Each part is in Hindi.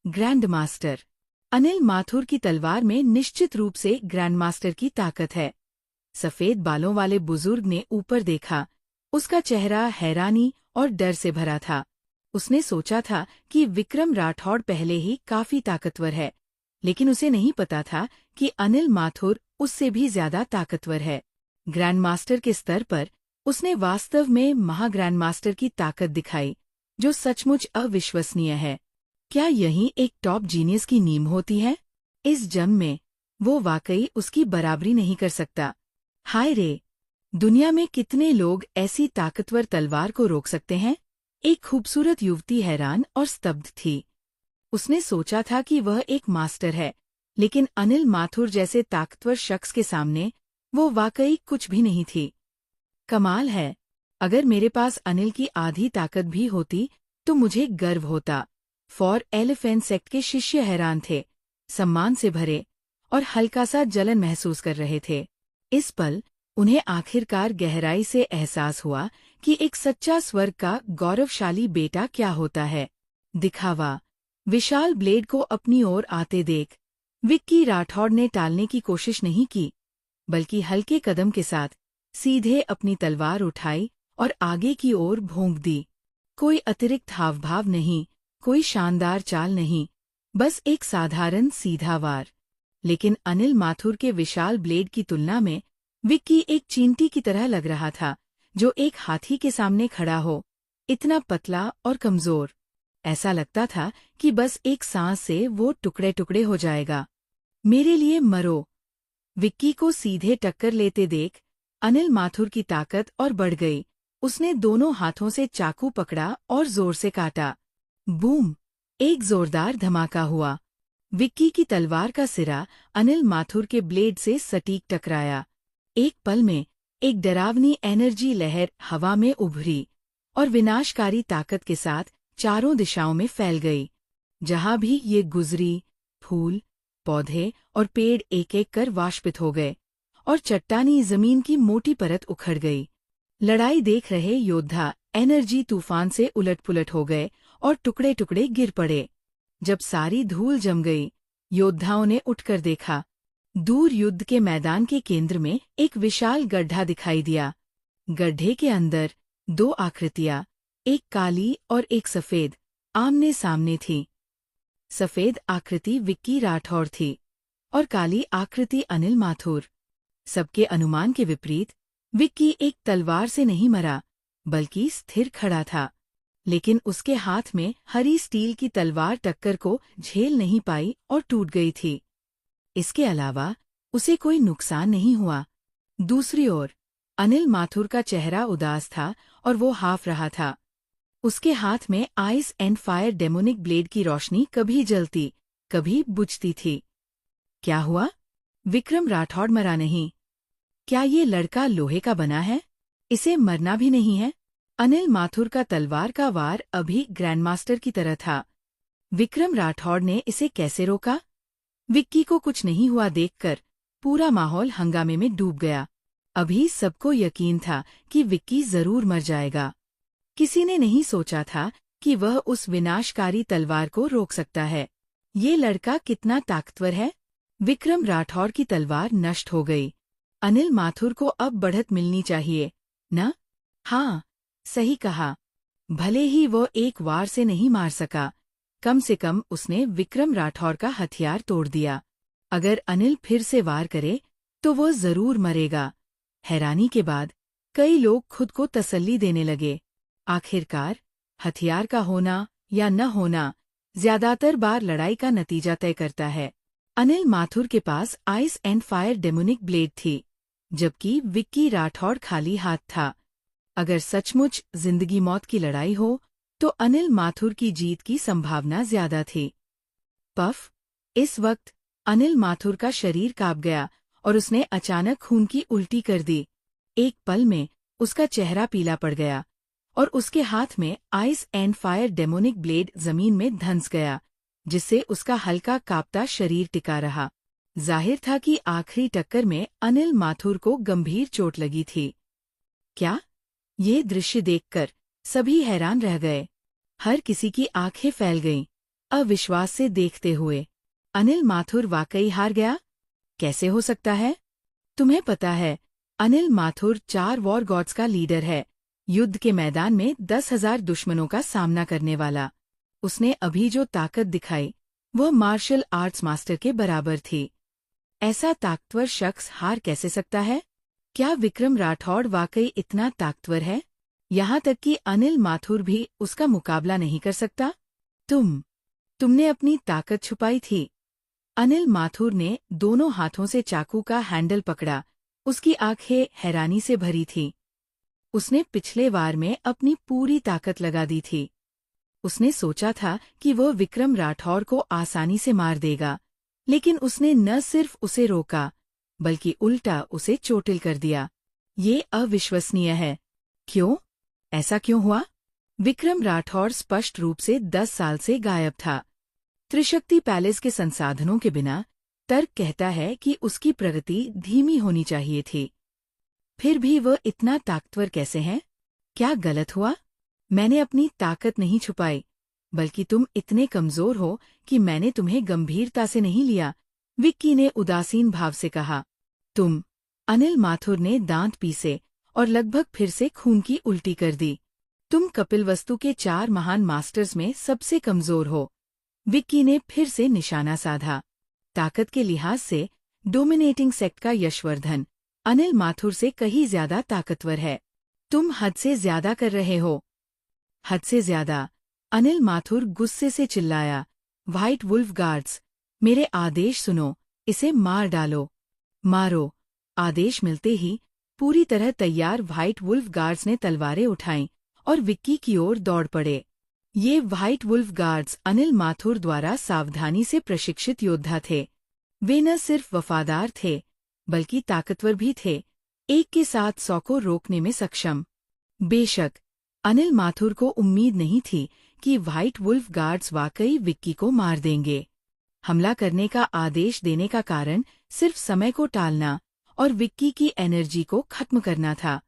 Grand master. अनिल माथुर की तलवार में निश्चित रूप से ग्रैंड मास्टर की ताकत है। सफेद बालों वाले बुजुर्ग ने ऊपर देखा। उसका चेहरा हैरानी और डर से भरा था। उसने सोचा था कि विक्रम राठौड़ पहले ही काफी ताकतवर है, लेकिन उसे नहीं पता था कि अनिल माथुर उससे भी ज्यादा ताकतवर है। ग्रैंड मास्टर के स्तर पर उसने वास्तव में महाग्रैंड मास्टर की ताकत दिखाई, जो सचमुच अविश्वसनीय है। क्या यही एक टॉप जीनियस की नींव होती है? इस जंग में वो वाकई उसकी बराबरी नहीं कर सकता। हाय रे! दुनिया में कितने लोग ऐसी ताकतवर तलवार को रोक सकते हैं? एक खूबसूरत युवती हैरान और स्तब्ध थी। उसने सोचा था कि वह एक मास्टर है, लेकिन अनिल माथुर जैसे ताकतवर शख्स के सामने वो वाकई कुछ भी नहीं थी। कमाल है! अगर मेरे पास अनिल की आधी ताकत भी होती तो मुझे गर्व होता। फॉर एलिफेंट सेक्ट के शिष्य हैरान थे, सम्मान से भरे और हल्का सा जलन महसूस कर रहे थे। इस पल उन्हें आखिरकार गहराई से एहसास हुआ कि एक सच्चा स्वर्ग का गौरवशाली बेटा क्या होता है। दिखावा। विशाल ब्लेड को अपनी ओर आते देख विक्की राठौड़ ने टालने की कोशिश नहीं की, बल्कि हल्के कदम के साथ सीधे अपनी तलवार उठाई और आगे की ओर भोंक दी। कोई अतिरिक्त हावभाव नहीं, कोई शानदार चाल नहीं, बस एक साधारण सीधा वार। लेकिन अनिल माथुर के विशाल ब्लेड की तुलना में विक्की एक चींटी की तरह लग रहा था, जो एक हाथी के सामने खड़ा हो, इतना पतला और कमजोर। ऐसा लगता था कि बस एक सांस से वो टुकड़े टुकड़े हो जाएगा। मेरे लिए मरो! विक्की को सीधे टक्कर लेते देख अनिल माथुर की ताकत और बढ़ गई। उसने दोनों हाथों से चाकू पकड़ा और जोर से काटा। बूम! एक जोरदार धमाका हुआ। विक्की की तलवार का सिरा अनिल माथुर के ब्लेड से सटीक टकराया। एक पल में एक डरावनी एनर्जी लहर हवा में उभरी और विनाशकारी ताकत के साथ चारों दिशाओं में फैल गई। जहां भी ये गुजरी, फूल, पौधे और पेड़ एक एक कर वाष्पित हो गए और चट्टानी जमीन की मोटी परत उखड़ गई। लड़ाई देख रहे योद्धा एनर्जी तूफान से उलट-पुलट हो गए और टुकड़े टुकड़े गिर पड़े। जब सारी धूल जम गई, योद्धाओं ने उठकर देखा। दूर युद्ध के मैदान के केंद्र में एक विशाल गड्ढा दिखाई दिया। गड्ढे के अंदर दो आकृतियां, एक काली और एक सफेद, आमने सामने थी। सफेद आकृति विक्की राठौड़ थी और काली आकृति अनिल माथुर। सबके अनुमान के विपरीत विक्की एक तलवार से नहीं मरा, बल्कि स्थिर खड़ा था। लेकिन उसके हाथ में हरी स्टील की तलवार टक्कर को झेल नहीं पाई और टूट गई थी। इसके अलावा उसे कोई नुकसान नहीं हुआ। दूसरी ओर अनिल माथुर का चेहरा उदास था और वो हाफ रहा था। उसके हाथ में ice and fire demonic blade की रोशनी कभी जलती, कभी बुझती थी। क्या हुआ? विक्रम राठौड़ मरा नहीं। क्या ये लड़का लोहे का बना है? इसे मरना भी नहीं है? अनिल माथुर का तलवार का वार अभी ग्रैंडमास्टर की तरह था। विक्रम राठौड़ ने इसे कैसे रोका? विक्की को कुछ नहीं हुआ देखकर पूरा माहौल हंगामे में डूब गया। अभी सबको यकीन था कि विक्की जरूर मर जाएगा। किसी ने नहीं सोचा था कि वह उस विनाशकारी तलवार को रोक सकता है। ये लड़का कितना ताकतवर है? विक्रम राठौड़ की तलवार नष्ट हो गई। अनिल माथुर को अब बढ़त मिलनी चाहिए, न? हाँ, सही कहा। भले ही वो एक वार से नहीं मार सका, कम से कम उसने विक्रम राठौड़ का हथियार तोड़ दिया। अगर अनिल फिर से वार करे तो वो जरूर मरेगा। हैरानी के बाद कई लोग खुद को तसल्ली देने लगे। आखिरकार हथियार का होना या न होना ज्यादातर बार लड़ाई का नतीजा तय करता है। अनिल माथुर के पास ice and fire demonic blade थी, जबकि विक्की राठौड़ खाली हाथ था। अगर सचमुच जिंदगी मौत की लड़ाई हो तो अनिल माथुर की जीत की संभावना ज्यादा थी। पफ! इस वक्त अनिल माथुर का शरीर कांप गया और उसने अचानक खून की उल्टी कर दी। एक पल में उसका चेहरा पीला पड़ गया और उसके हाथ में ice and fire demonic blade जमीन में धंस गया, जिससे उसका हल्का कांपता शरीर टिका रहा। जाहिर था कि आखिरी टक्कर में अनिल माथुर को गंभीर चोट लगी थी। क्या? ये दृश्य देखकर सभी हैरान रह गए। हर किसी की आंखें फैल गईं। अविश्वास से देखते हुए। अनिल माथुर वाकई हार गया? कैसे हो सकता है? तुम्हें पता है, अनिल माथुर 4 वॉर गॉड्स का लीडर है, युद्ध के मैदान में 10,000 दुश्मनों का सामना करने वाला। उसने अभी जो ताकत दिखाई, वह मार्शल आर्ट्स मास्टर के बराबर थी। ऐसा ताकतवर शख्स हार कैसे सकता है? क्या विक्रम राठौड़ वाकई इतना ताकतवर है? यहाँ तक कि अनिल माथुर भी उसका मुकाबला नहीं कर सकता? तुमने अपनी ताकत छुपाई थी। अनिल माथुर ने दोनों हाथों से चाकू का हैंडल पकड़ा। उसकी आंखें हैरानी से भरी थीं। उसने पिछले वार में अपनी पूरी ताकत लगा दी थी। उसने सोचा था कि वह विक्रम राठौड़ को आसानी से मार देगा, लेकिन उसने न सिर्फ उसे रोका, बल्कि उल्टा उसे चोटिल कर दिया। ये अविश्वसनीय है। क्यों? ऐसा क्यों हुआ? विक्रम राठौड़ स्पष्ट रूप से 10 साल से गायब था। त्रिशक्ति पैलेस के संसाधनों के बिना तर्क कहता है कि उसकी प्रगति धीमी होनी चाहिए थी। फिर भी वह इतना ताकतवर कैसे है? क्या गलत हुआ? मैंने अपनी ताकत नहीं छुपाई, बल्कि तुम इतने कमजोर हो कि मैंने तुम्हें गंभीरता से नहीं लिया, विक्की ने उदासीन भाव से कहा। अनिल माथुर ने दांत पीसे और लगभग फिर से खून की उल्टी कर दी। तुम कपिलवस्तु के 4 महान मास्टर्स में सबसे कमजोर हो। विक्की ने फिर से निशाना साधा। ताकत के लिहाज से डोमिनेटिंग सेक्ट का यशवर्धन अनिल माथुर से कहीं ज्यादा ताकतवर है। तुम हद से ज्यादा कर रहे हो। हद से ज्यादा, अनिल माथुर गुस्से से चिल्लाया। व्हाइट वुल्फ गार्ड्स, मेरे आदेश सुनो, इसे मार डालो। मारो। आदेश मिलते ही पूरी तरह तैयार व्हाइट वुल्फ गार्ड्स ने तलवारें उठाईं और विक्की की ओर दौड़ पड़े। ये white wolf guards Anil Mathur द्वारा सावधानी से प्रशिक्षित योद्धा थे। वे न सिर्फ वफादार थे, बल्कि ताकतवर भी थे, एक के साथ 100 को रोकने में सक्षम। बेशक, अनिल माथुर को उम्मीद नहीं थी कि व्हाइट वुल्फ गार्ड्स वाकई विक्की को मार देंगे। हमला करने का आदेश देने का कारण सिर्फ समय को टालना और विक्की की एनर्जी को खत्म करना था।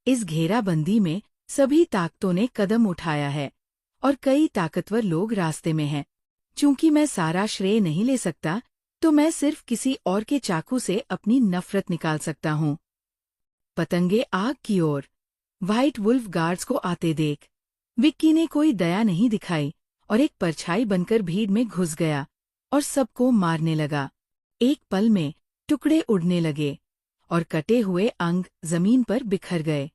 इस घेराबंदी में सभी ताकतों ने कदम उठाया है और कई ताकतवर लोग रास्ते में हैं। चूंकि मैं सारा श्रेय नहीं ले सकता, तो मैं सिर्फ किसी और के चाकू से अपनी नफरत निकाल सकता हूँ। पतंगे आग की ओर। व्हाइट वुल्फ गार्ड्स को आते देख विक्की ने कोई दया नहीं दिखाई और एक परछाई बनकर भीड़ में घुस गया और सबको मारने लगा। एक पल में टुकड़े उड़ने लगे और कटे हुए अंग जमीन पर बिखर गए।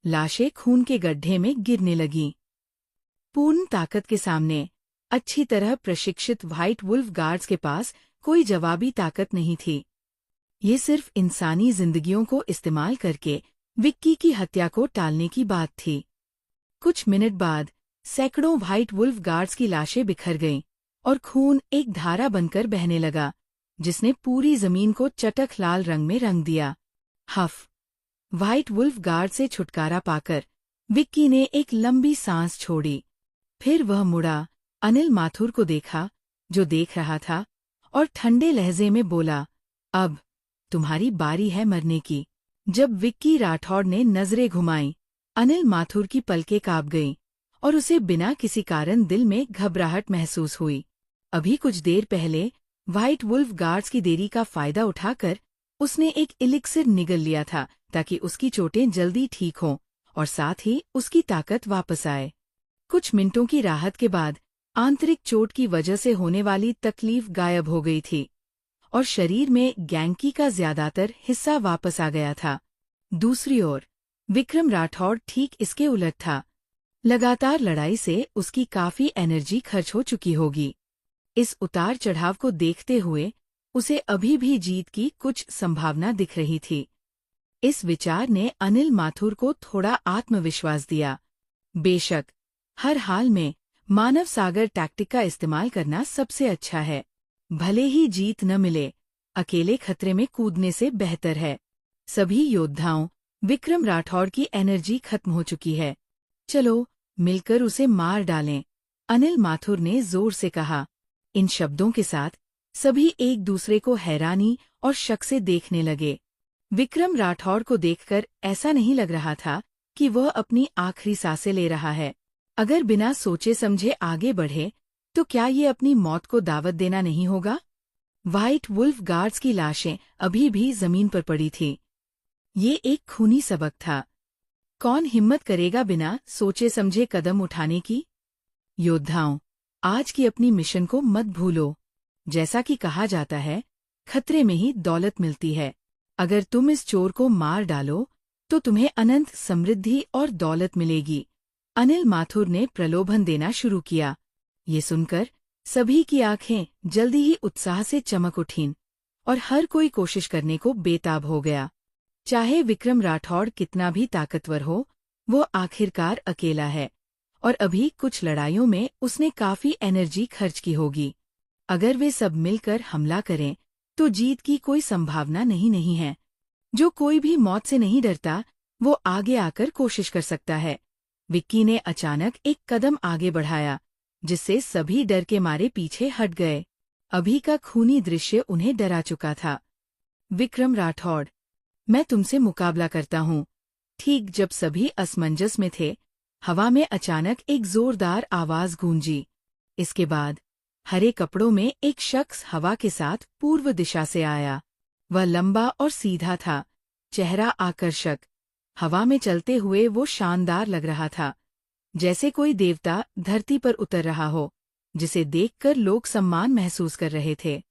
लाशें खून के गड्ढे में गिरने लगीं। पूर्ण ताकत के सामने अच्छी तरह प्रशिक्षित व्हाइट वुल्फ गार्ड्स के पास कोई जवाबी ताकत नहीं थी। ये सिर्फ इंसानी जिंदगियों को इस्तेमाल करके विक्की की हत्या को टालने की बात थी। कुछ मिनट बाद सैकड़ों व्हाइट वुल्फ गार्ड्स की लाशें बिखर गईं और खून एक धारा बनकर बहने लगा, जिसने पूरी जमीन को चटख लाल रंग में रंग दिया। हफ। व्हाइट वुल्फ गार्ड से छुटकारा पाकर विक्की ने एक लंबी सांस छोड़ी। फिर वह मुड़ा, अनिल माथुर को देखा, जो देख रहा था, और ठंडे लहजे में बोला, अब तुम्हारी बारी है मरने की। जब विक्की राठौड़ ने नजरें घुमाईं, अनिल माथुर की पलकें कांप गईं और उसे बिना किसी कारण दिल में घबराहट महसूस हुई। अभी कुछ देर पहले व्हाइट वुल्फ गार्ड्स की देरी का फायदा उठाकर उसने एक इलिक्सिर निगल लिया था ताकि उसकी चोटें जल्दी ठीक हों और साथ ही उसकी ताकत वापस आए। कुछ मिनटों की राहत के बाद आंतरिक चोट की वजह से होने वाली तकलीफ गायब हो गई थी और शरीर में गैंकी का ज्यादातर हिस्सा वापस आ गया था। दूसरी ओर विक्रम राठौड़ ठीक इसके उलट था। लगातार लड़ाई से उसकी काफी एनर्जी खर्च हो चुकी होगी। इस उतार चढ़ाव को देखते हुए उसे अभी भी जीत की कुछ संभावना दिख रही थी। इस विचार ने अनिल माथुर को थोड़ा आत्मविश्वास दिया। बेशक, हर हाल में मानव सागर टैक्टिक का इस्तेमाल करना सबसे अच्छा है। भले ही जीत न मिले, अकेले खतरे में कूदने से बेहतर है। सभी योद्धाओं, विक्रम राठौड़ की एनर्जी खत्म हो चुकी है। चलो, मिलकर उसे मार डालें, अनिल माथुर ने जोर से कहा। इन शब्दों के साथ सभी एक दूसरे को हैरानी और शक से देखने लगे। विक्रम राठौड़ को देखकर ऐसा नहीं लग रहा था कि वह अपनी आखिरी सांसें ले रहा है। अगर बिना सोचे समझे आगे बढ़े तो क्या ये अपनी मौत को दावत देना नहीं होगा? व्हाइट वुल्फ गार्ड्स की लाशें अभी भी जमीन पर पड़ी थीं। ये एक खूनी सबक था। कौन हिम्मत करेगा बिना सोचे समझे कदम उठाने की? योद्धाओं, आज की अपनी मिशन को मत भूलो। जैसा कि कहा जाता है, खतरे में ही दौलत मिलती है। अगर तुम इस चोर को मार डालो, तो तुम्हें अनंत समृद्धि और दौलत मिलेगी। अनिल माथुर ने प्रलोभन देना शुरू किया। ये सुनकर सभी की आंखें जल्दी ही उत्साह से चमक उठीं और हर कोई कोशिश करने को बेताब हो गया। चाहे विक्रम राठौड़ कितना भी ताकतवर हो, वो आखिरकार अकेला है और अभी कुछ लड़ाइयों में उसने काफी एनर्जी खर्च की होगी। अगर वे सब मिलकर हमला करें, तो जीत की कोई संभावना नहीं है। जो कोई भी मौत से नहीं डरता, वो आगे आकर कोशिश कर सकता है। विक्की ने अचानक एक कदम आगे बढ़ाया, जिससे सभी डर के मारे पीछे हट गए। अभी का खूनी दृश्य उन्हें डरा चुका था। विक्रम राठौड़, मैं तुमसे मुकाबला करता हूँ। ठीक जब सभी असमंजस में थे, हवा में अचानक एक जोरदार आवाज गूंजी। इसके बाद हरे कपड़ों में एक शख्स हवा के साथ पूर्व दिशा से आया। वह लंबा और सीधा था, चेहरा आकर्षक। हवा में चलते हुए वो शानदार लग रहा था, जैसे कोई देवता धरती पर उतर रहा हो, जिसे देखकर लोग सम्मान महसूस कर रहे थे।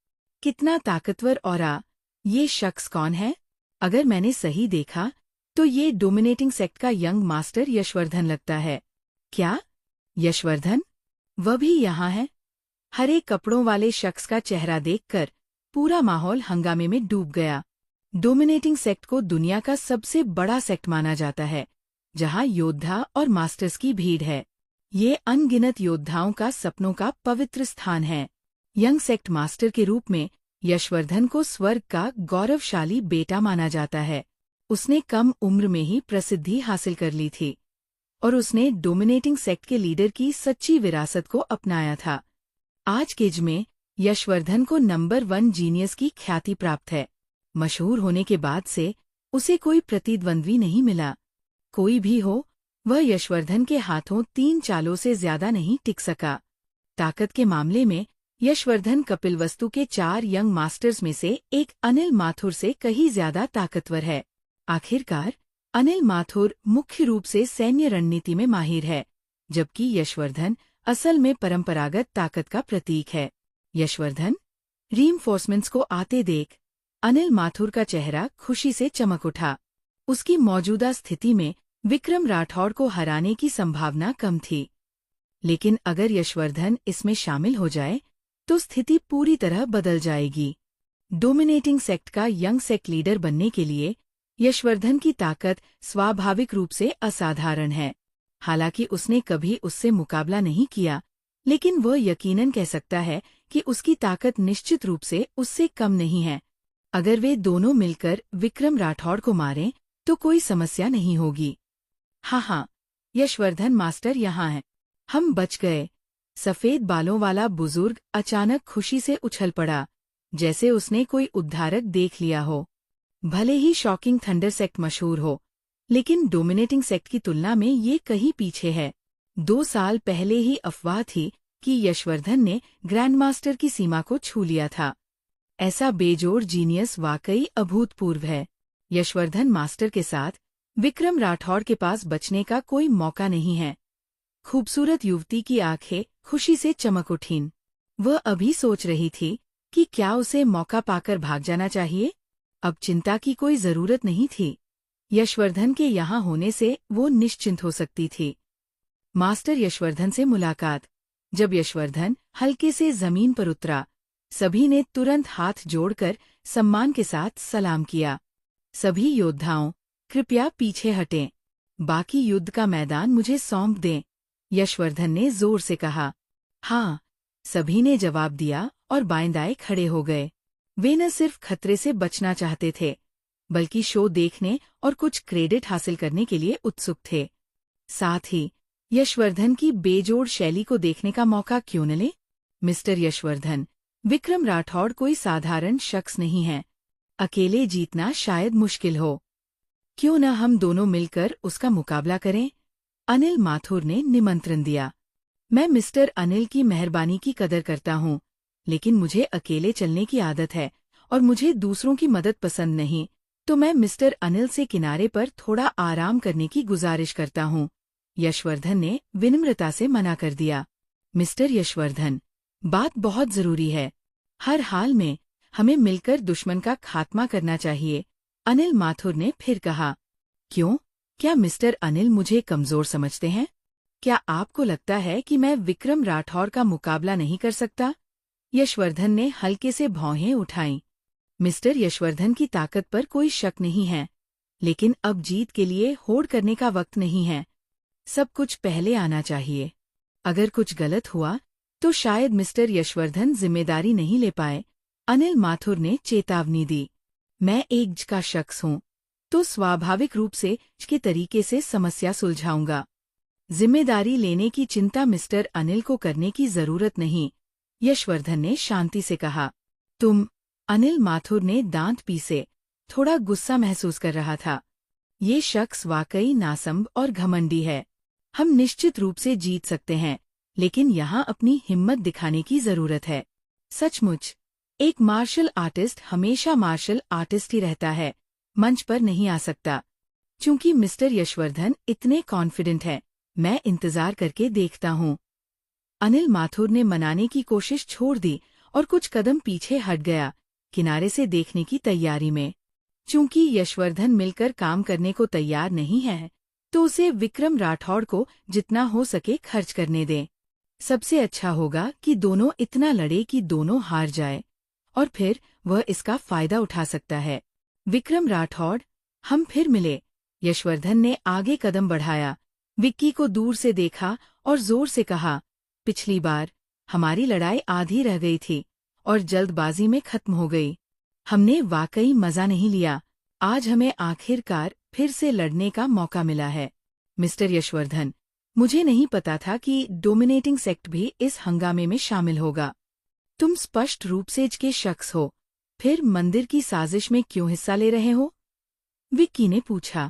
कितना ताकतवर ऑरा! ये शख्स कौन है? अगर मैंने सही देखा, तो ये डोमिनेटिंग सेक्ट का यंग मास्टर यशवर्धन लगता है। क्या? यशवर्धन? वह भी यहाँ है? हरे कपड़ों वाले शख्स का चेहरा देखकर पूरा माहौल हंगामे में डूब गया। डोमिनेटिंग सेक्ट को दुनिया का सबसे बड़ा सेक्ट माना जाता है, जहां योद्धा और मास्टर्स की भीड़ है। ये अनगिनत योद्धाओं का सपनों का पवित्र स्थान है। यंग सेक्ट मास्टर के रूप में यशवर्धन को स्वर्ग का गौरवशाली बेटा माना जाता है। उसने कम उम्र में ही प्रसिद्धि हासिल कर ली थी और उसने डोमिनेटिंग सेक्ट के लीडर की सच्ची विरासत को अपनाया था। आज के युग में यशवर्धन को नंबर 1 जीनियस की ख्याति प्राप्त है। मशहूर होने के बाद से उसे कोई प्रतिद्वंद्वी नहीं मिला। कोई भी हो, वह यशवर्धन के हाथों 3 चालों से ज्यादा नहीं टिक सका। ताकत के मामले में यशवर्धन कपिलवस्तु के 4 यंग मास्टर्स में से एक अनिल माथुर से कहीं ज्यादा ताकतवर है। आखिरकार अनिल माथुर मुख्य रूप से सैन्य रणनीति में माहिर है, जबकि यशवर्धन असल में परंपरागत ताकत का प्रतीक है। यशवर्धन, रीइंफोर्समेंट्स को आते देख। अनिल माथुर का चेहरा खुशी से चमक उठा। उसकी मौजूदा स्थिति में विक्रम राठौड़ को हराने की संभावना कम थी, लेकिन अगर यशवर्धन इसमें शामिल हो जाए, तो स्थिति पूरी तरह बदल जाएगी। डोमिनेटिंग सेक्ट का यंग सेक्ट लीडर बनने के लिए यशवर्धन की ताकत स्वाभाविक रूप से असाधारण है। हालांकि उसने कभी उससे मुकाबला नहीं किया, लेकिन वह यकीनन कह सकता है कि उसकी ताकत निश्चित रूप से उससे कम नहीं है। अगर वे दोनों मिलकर विक्रम राठौड़ को मारें, तो कोई समस्या नहीं होगी। हाँ, यशवर्धन मास्टर यहाँ है। हम बच गए। सफेद बालों वाला बुजुर्ग अचानक खुशी से उछल पड़ा, जैसे उसने कोई उद्धारक देख लिया हो। भले ही शॉकिंग थंडर सेक्ट मशहूर हो, लेकिन डोमिनेटिंग सेक्ट की तुलना में ये कहीं पीछे है। 2 साल पहले ही अफवाह थी कि यशवर्धन ने ग्रैंडमास्टर की सीमा को छू लिया था। ऐसा बेजोड़ जीनियस वाकई अभूतपूर्व है। यशवर्धन मास्टर के साथ विक्रम राठौड़ के पास बचने का कोई मौका नहीं है। खूबसूरत युवती की आंखें खुशी से चमक उठीं। वह अभी सोच रही थी कि क्या उसे मौका पाकर भाग जाना चाहिए। अब चिंता की कोई जरूरत नहीं थी। यशवर्धन के यहाँ होने से वो निश्चिंत हो सकती थी। मास्टर यशवर्धन से मुलाकात। जब यशवर्धन हल्के से जमीन पर उतरा, सभी ने तुरंत हाथ जोड़कर सम्मान के साथ सलाम किया। सभी योद्धाओं, कृपया पीछे हटें। बाकी युद्ध का मैदान मुझे सौंप दें, यशवर्धन ने जोर से कहा। हाँ, सभी ने जवाब दिया और बाएं-दाएं खड़े हो गए। वे न सिर्फ खतरे से बचना चाहते थे, बल्कि शो देखने और कुछ क्रेडिट हासिल करने के लिए उत्सुक थे। साथ ही यशवर्धन की बेजोड़ शैली को देखने का मौका क्यों न ले। मिस्टर यशवर्धन, विक्रम राठौड़ कोई साधारण शख्स नहीं है। अकेले जीतना शायद मुश्किल हो। क्यों न हम दोनों मिलकर उसका मुकाबला करें? अनिल माथुर ने निमंत्रण दिया। मैं मिस्टर अनिल की मेहरबानी की कदर करता हूँ, लेकिन मुझे अकेले चलने की आदत है और मुझे दूसरों की मदद पसंद नहीं, तो मैं मिस्टर अनिल से किनारे पर थोड़ा आराम करने की गुजारिश करता हूँ। यशवर्धन ने विनम्रता से मना कर दिया। मिस्टर यशवर्धन, बात बहुत जरूरी है। हर हाल में हमें मिलकर दुश्मन का खात्मा करना चाहिए, अनिल माथुर ने फिर कहा। क्यों? क्या मिस्टर अनिल मुझे कमजोर समझते हैं? क्या आपको लगता है कि मैं विक्रम राठौर का मुकाबला नहीं कर सकता? यशवर्धन ने हल्के से भौहें उठाईं। मिस्टर यशवर्धन की ताकत पर कोई शक नहीं है, लेकिन अब जीत के लिए होड़ करने का वक्त नहीं है। सब कुछ पहले आना चाहिए। अगर कुछ गलत हुआ तो शायद मिस्टर यशवर्धन जिम्मेदारी नहीं ले पाए, अनिल माथुर ने चेतावनी दी। मैं एक ज का शख्स हूँ, तो स्वाभाविक रूप से के तरीके से समस्या सुलझाऊंगा। जिम्मेदारी लेने की चिंता मिस्टर अनिल को करने की जरूरत नहीं, यशवर्धन ने शांति से कहा। तुम? अनिल माथुर ने दांत पीसे, थोड़ा गुस्सा महसूस कर रहा था। ये शख्स वाकई नासंब और घमंडी है। हम निश्चित रूप से जीत सकते हैं, लेकिन यहाँ अपनी हिम्मत दिखाने की जरूरत है। सचमुच, एक मार्शल आर्टिस्ट हमेशा मार्शल आर्टिस्ट ही रहता है, मंच पर नहीं आ सकता। चूंकि मिस्टर यशवर्धन इतने कॉन्फिडेंट है, मैं इंतजार करके देखता हूँ। अनिल माथुर ने मनाने की कोशिश छोड़ दी और कुछ कदम पीछे हट गया, किनारे से देखने की तैयारी में। चूंकि यशवर्धन मिलकर काम करने को तैयार नहीं है, तो उसे विक्रम राठौड़ को जितना हो सके खर्च करने दें। सबसे अच्छा होगा कि दोनों इतना लड़े कि दोनों हार जाए, और फिर वह इसका फायदा उठा सकता है। विक्रम राठौड़, हम फिर मिले। यशवर्धन ने आगे कदम बढ़ाया, विक्की को दूर से देखा और जोर से कहा, पिछली बार हमारी लड़ाई आधी रह गई थी और जल्दबाजी में खत्म हो गई। हमने वाकई मजा नहीं लिया। आज हमें आखिरकार फिर से लड़ने का मौका मिला है। मिस्टर यशवर्धन, मुझे नहीं पता था कि डोमिनेटिंग सेक्ट भी इस हंगामे में शामिल होगा। तुम स्पष्ट रूप से के शख्स हो, फिर मंदिर की साजिश में क्यों हिस्सा ले रहे हो? विक्की ने पूछा।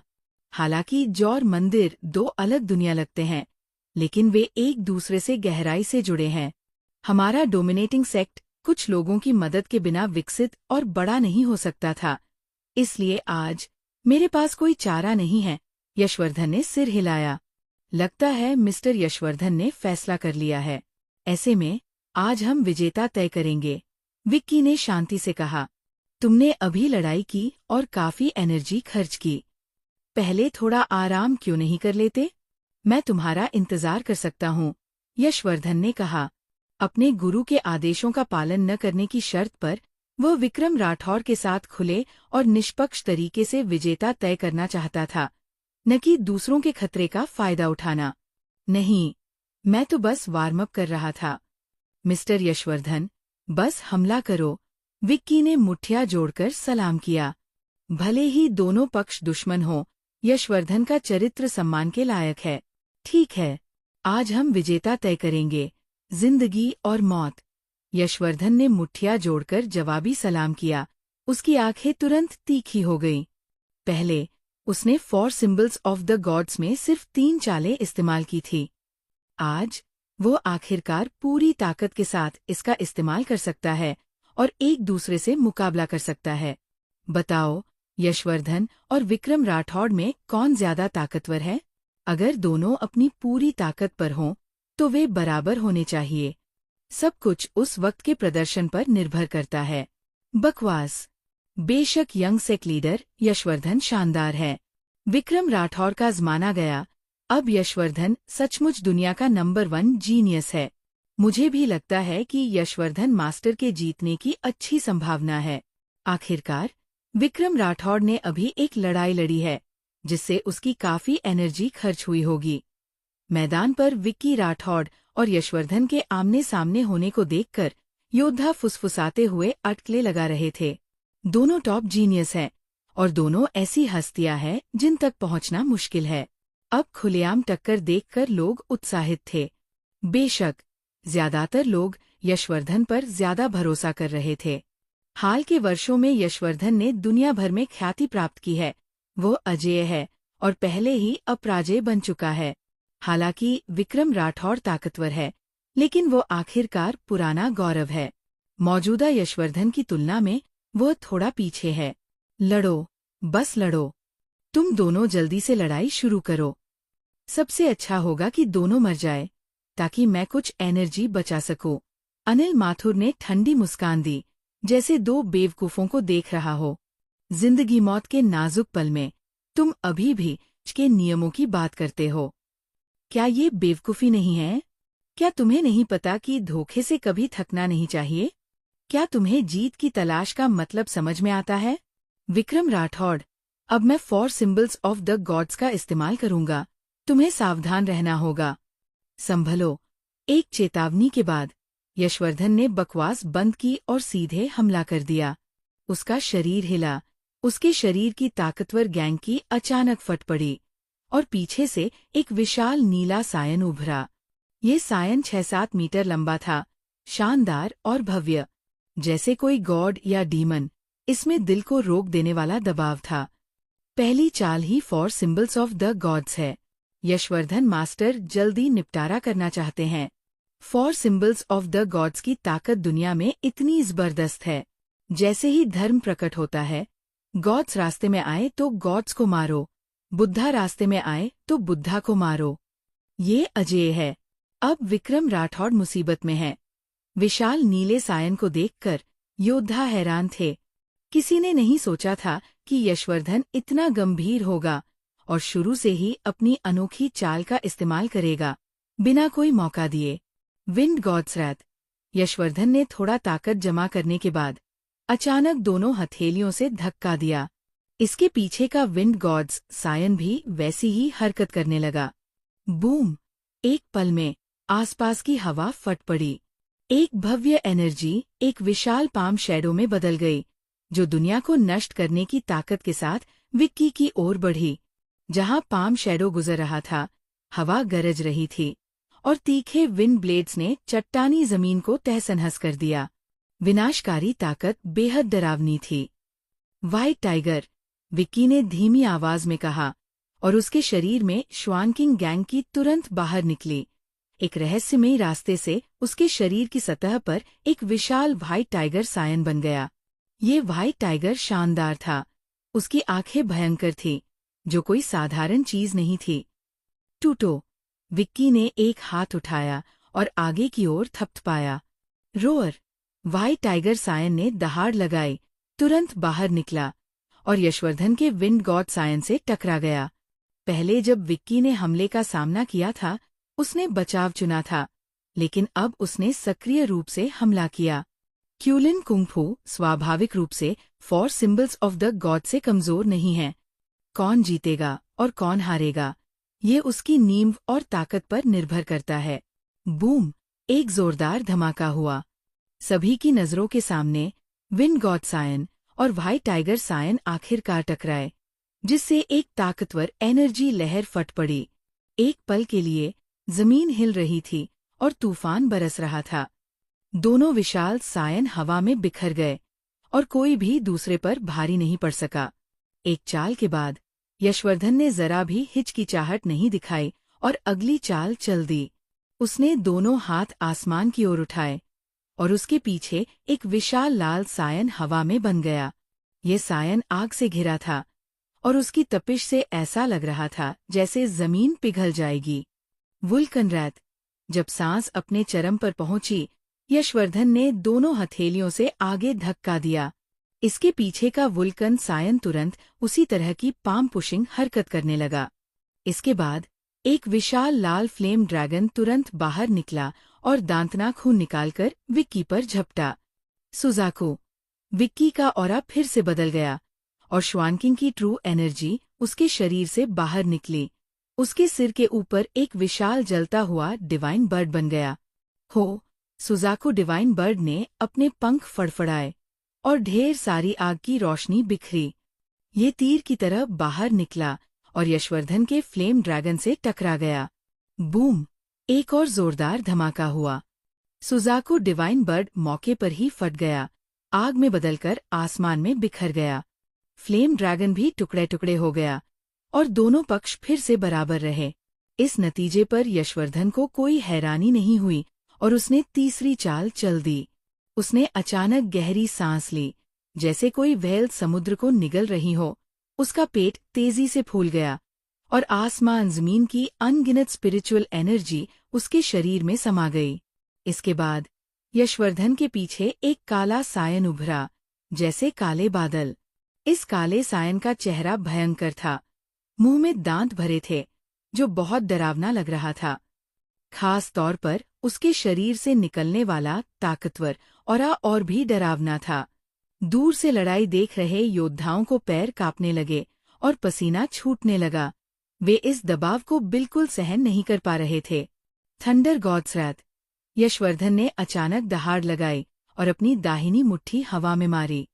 हालांकि जौ और मंदिर दो अलग दुनिया लगते हैं, लेकिन वे एक दूसरे से गहराई से जुड़े हैं। हमारा डोमिनेटिंग सेक्ट कुछ लोगों की मदद के बिना विकसित और बड़ा नहीं हो सकता था, इसलिए आज मेरे पास कोई चारा नहीं है। यशवर्धन ने सिर हिलाया। लगता है मिस्टर यशवर्धन ने फैसला कर लिया है। ऐसे में आज हम विजेता तय करेंगे, विक्की ने शांति से कहा। तुमने अभी लड़ाई की और काफी एनर्जी खर्च की। पहले थोड़ा आराम क्यों नहीं कर लेते? मैं तुम्हारा इंतजार कर सकता हूँ, यशवर्धन ने कहा। अपने गुरु के आदेशों का पालन न करने की शर्त पर वह विक्रम राठौर के साथ खुले और निष्पक्ष तरीके से विजेता तय करना चाहता था, न कि दूसरों के खतरे का फायदा उठाना। नहीं, मैं तो बस वार्म अप कर रहा था। मिस्टर यशवर्धन, बस हमला करो, विक्की ने मुठ्ठियां जोड़कर सलाम किया। भले ही दोनों पक्ष दुश्मन हों, यशवर्धन का चरित्र सम्मान के लायक है। ठीक है, आज हम विजेता तय करेंगे, जिंदगी और मौत। यशवर्धन ने मुठ्ठियां जोड़कर जवाबी सलाम किया। उसकी आंखें तुरंत तीखी हो गईं। पहले उसने 4 सिंबल्स ऑफ द गॉड्स में सिर्फ 3 चालें इस्तेमाल की थी। आज वो आखिरकार पूरी ताकत के साथ इसका इस्तेमाल कर सकता है और एक दूसरे से मुकाबला कर सकता है। बताओ, यशवर्धन और विक्रम राठौड़ में कौन ज्यादा ताकतवर है? अगर दोनों अपनी पूरी ताकत पर हों, तो वे बराबर होने चाहिए। सब कुछ उस वक्त के प्रदर्शन पर निर्भर करता है। बकवास। बेशक यंग सेक लीडर यशवर्धन शानदार है। विक्रम राठौर का आजमाना गया। अब यशवर्धन सचमुच दुनिया का नंबर 1 जीनियस है। मुझे भी लगता है कि यशवर्धन मास्टर के जीतने की अच्छी संभावना है। आखिरकार विक्रम राठौड़ ने अभी एक लड़ाई लड़ी है, जिससे उसकी काफी एनर्जी खर्च हुई होगी। मैदान पर विक्की राठौड़ और यशवर्धन के आमने सामने होने को देखकर योद्धा फुसफुसाते हुए अटकलें लगा रहे थे। दोनों टॉप जीनियस हैं और दोनों ऐसी हस्तियां हैं जिन तक पहुंचना मुश्किल है। अब खुलेआम टक्कर देखकर लोग उत्साहित थे। बेशक ज्यादातर लोग यशवर्धन पर ज्यादा भरोसा कर रहे थे। हाल के वर्षों में यशवर्धन ने दुनिया भर में ख्याति प्राप्त की है। वो अजेय है और पहले ही अपराजेय बन चुका है। हालांकि विक्रम राठौड़ ताकतवर है, लेकिन वो आखिरकार पुराना गौरव है। मौजूदा यशवर्धन की तुलना में वो थोड़ा पीछे है। लड़ो, बस लड़ो। तुम दोनों जल्दी से लड़ाई शुरू करो। सबसे अच्छा होगा कि दोनों मर जाए, ताकि मैं कुछ एनर्जी बचा सकूं। अनिल माथुर ने ठंडी मुस्कान दी, जैसे दो बेवकूफों को देख रहा हो। जिंदगी मौत के नाजुक पल में तुम अभी भी के नियमों की बात करते हो। क्या ये बेवकूफी नहीं है? क्या तुम्हें नहीं पता कि धोखे से कभी थकना नहीं चाहिए? क्या तुम्हें जीत की तलाश का मतलब समझ में आता है? विक्रम राठौड़, अब मैं 4 सिंबल्स ऑफ द गॉड्स का इस्तेमाल करूंगा। तुम्हें सावधान रहना होगा। संभलो। एक चेतावनी के बाद यशवर्धन ने बकवास बंद की और सीधे हमला कर दिया। उसका शरीर हिला। उसके शरीर की ताकतवर गैंग की अचानक फट पड़ी और पीछे से एक विशाल नीला सायन उभरा। ये सायन 6-7 मीटर लंबा था, शानदार और भव्य, जैसे कोई गॉड या डीमन। इसमें दिल को रोक देने वाला दबाव था। पहली चाल ही 4 सिंबल्स ऑफ द गॉड्स है। यशवर्धन मास्टर जल्दी निपटारा करना चाहते हैं। 4 सिंबल्स ऑफ द गॉड्स की ताकत दुनिया में इतनी जबरदस्त है। जैसे ही धर्म प्रकट होता है, गॉड्स रास्ते में आए तो गॉड्स को मारो, बुद्धा रास्ते में आए तो बुद्धा को मारो। ये अजेय है। अब विक्रम राठौड़ मुसीबत में है। विशाल नीले सायन को देखकर योद्धा हैरान थे। किसी ने नहीं सोचा था कि यशवर्धन इतना गंभीर होगा और शुरू से ही अपनी अनोखी चाल का इस्तेमाल करेगा, बिना कोई मौका दिए। Wind God's wrath. यशवर्धन ने थोड़ा ताकत जमा करने के बाद अचानक दोनों हथेलियों से धक्का दिया। इसके पीछे का विंड गॉड्स सायन भी वैसी ही हरकत करने लगा। बूम! एक पल में आसपास की हवा फट पड़ी। एक भव्य एनर्जी एक विशाल पाम शैडो में बदल गई, जो दुनिया को नष्ट करने की ताकत के साथ विक्की की ओर बढ़ी। जहां पाम शैडो गुजर रहा था, हवा गरज रही थी और तीखे विंड ब्लेड्स ने चट्टानी जमीन को तहस-नहस कर दिया। विनाशकारी ताकत बेहद डरावनी थी। व्हाइट टाइगर, विक्की ने धीमी आवाज में कहा, और उसके शरीर में श्वानकिंग गैंग की तुरंत बाहर निकली। एक रहस्यमयी रास्ते से उसके शरीर की सतह पर एक विशाल व्हाइट टाइगर सायन बन गया। ये व्हाइट टाइगर शानदार था। उसकी आंखें भयंकर थीं, जो कोई साधारण चीज नहीं थी। टूटो! विक्की ने एक हाथ उठाया और आगे की ओर थपथपाया। रोअर! व्हाइट टाइगर सायन ने दहाड़ लगाई, तुरंत बाहर निकला और यशवर्धन के विंड गॉड सायन से टकरा गया। पहले जब विक्की ने हमले का सामना किया था, उसने बचाव चुना था, लेकिन अब उसने सक्रिय रूप से हमला किया। क्यूलिन कुंग-फू स्वाभाविक रूप से 4 सिंबल्स ऑफ द गॉड से कमजोर नहीं है। कौन जीतेगा और कौन हारेगा, ये उसकी नींव और ताकत पर निर्भर करता है। बूम! एक जोरदार धमाका हुआ। सभी की नजरों के सामने विंड गॉड सायन और व्हाइट टाइगर सायन आखिरकार टकराए, जिससे एक ताकतवर एनर्जी लहर फट पड़ी। एक पल के लिए जमीन हिल रही थी और तूफान बरस रहा था। दोनों विशाल सायन हवा में बिखर गए और कोई भी दूसरे पर भारी नहीं पड़ सका। एक चाल के बाद यशवर्धन ने जरा भी हिचकिचाहट नहीं दिखाई और अगली चाल चल दी। उसने दोनों हाथ आसमान की ओर उठाए और उसके पीछे एक विशाल लाल सायन हवा में बन गया। ये सायन आग से घिरा था और उसकी तपिश से ऐसा लग रहा था जैसे जमीन पिघल जाएगी। Vulcan wrath. जब सांस अपने चरम पर पहुंची, यशवर्धन ने दोनों हथेलियों से आगे धक्का दिया। इसके पीछे का वुल्कन सायन तुरंत उसी तरह की पाम पुशिंग हरकत करने लगा। इसके बाद एक विशाल लाल फ्लेम ड्रैगन तुरंत बाहर निकला और दांतना खून निकालकर विक्की पर झपटा। सुजाको! विक्की का ऑरा फिर से बदल गया और श्वानकिंग की ट्रू एनर्जी उसके शरीर से बाहर निकली। उसके सिर के ऊपर एक विशाल जलता हुआ डिवाइन बर्ड बन गया। हो! सुजाको डिवाइन बर्ड ने अपने पंख फड़फड़ाए और ढेर सारी आग की रोशनी बिखरी। ये तीर की तरह बाहर निकला और यशवर्धन के फ्लेम ड्रैगन से टकरा गया। बूम! एक और जोरदार धमाका हुआ। सुजाको डिवाइन बर्ड मौके पर ही फट गया, आग में बदलकर आसमान में बिखर गया। फ्लेम ड्रैगन भी टुकड़े टुकड़े हो गया और दोनों पक्ष फिर से बराबर रहे। इस नतीजे पर यशवर्धन को कोई हैरानी नहीं हुई और उसने तीसरी चाल चल दी। उसने अचानक गहरी सांस ली, जैसे कोई व्हेल समुद्र को निगल रही हो। उसका पेट तेजी से फूल गया और आसमान जमीन की अनगिनत स्पिरिचुअल एनर्जी उसके शरीर में समा गई। इसके बाद यशवर्धन के पीछे एक काला सायन उभरा, जैसे काले बादल। इस काले सायन का चेहरा भयंकर था। मुंह में दांत भरे थे, जो बहुत डरावना लग रहा था। खास तौर पर उसके शरीर से निकलने वाला ताकतवर ऑरा और भी डरावना था। दूर से लड़ाई देख रहे योद्धाओं को पैर कांपने लगे और पसीना छूटने लगा। वे इस दबाव को बिल्कुल सहन नहीं कर पा रहे थे। Thunder God's wrath. यशवर्धन ने अचानक दहाड़ लगाई और अपनी दाहिनी मुट्ठी हवा में मारी।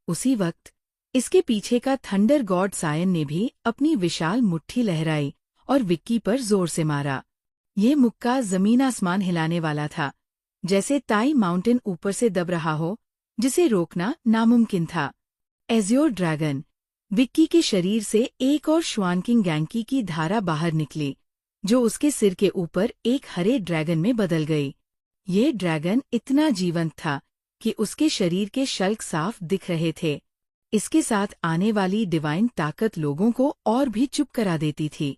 उसी वक्त इसके पीछे का थंडर गॉड सायन ने भी अपनी विशाल मुट्ठी लहराई और विक्की पर जोर से मारा। ये मुक्का जमीन आसमान हिलाने वाला था, जैसे ताई माउंटेन ऊपर से दब रहा हो, जिसे रोकना नामुमकिन था। Azure dragon. विक्की के शरीर से एक और श्वानकिंग गैंकी की धारा बाहर निकली, जो उसके सिर के ऊपर एक हरे ड्रैगन में बदल गई। ये ड्रैगन इतना जीवंत था कि उसके शरीर के शल्क साफ दिख रहे थे। इसके साथ आने वाली डिवाइन ताकत लोगों को और भी चुप करा देती थी।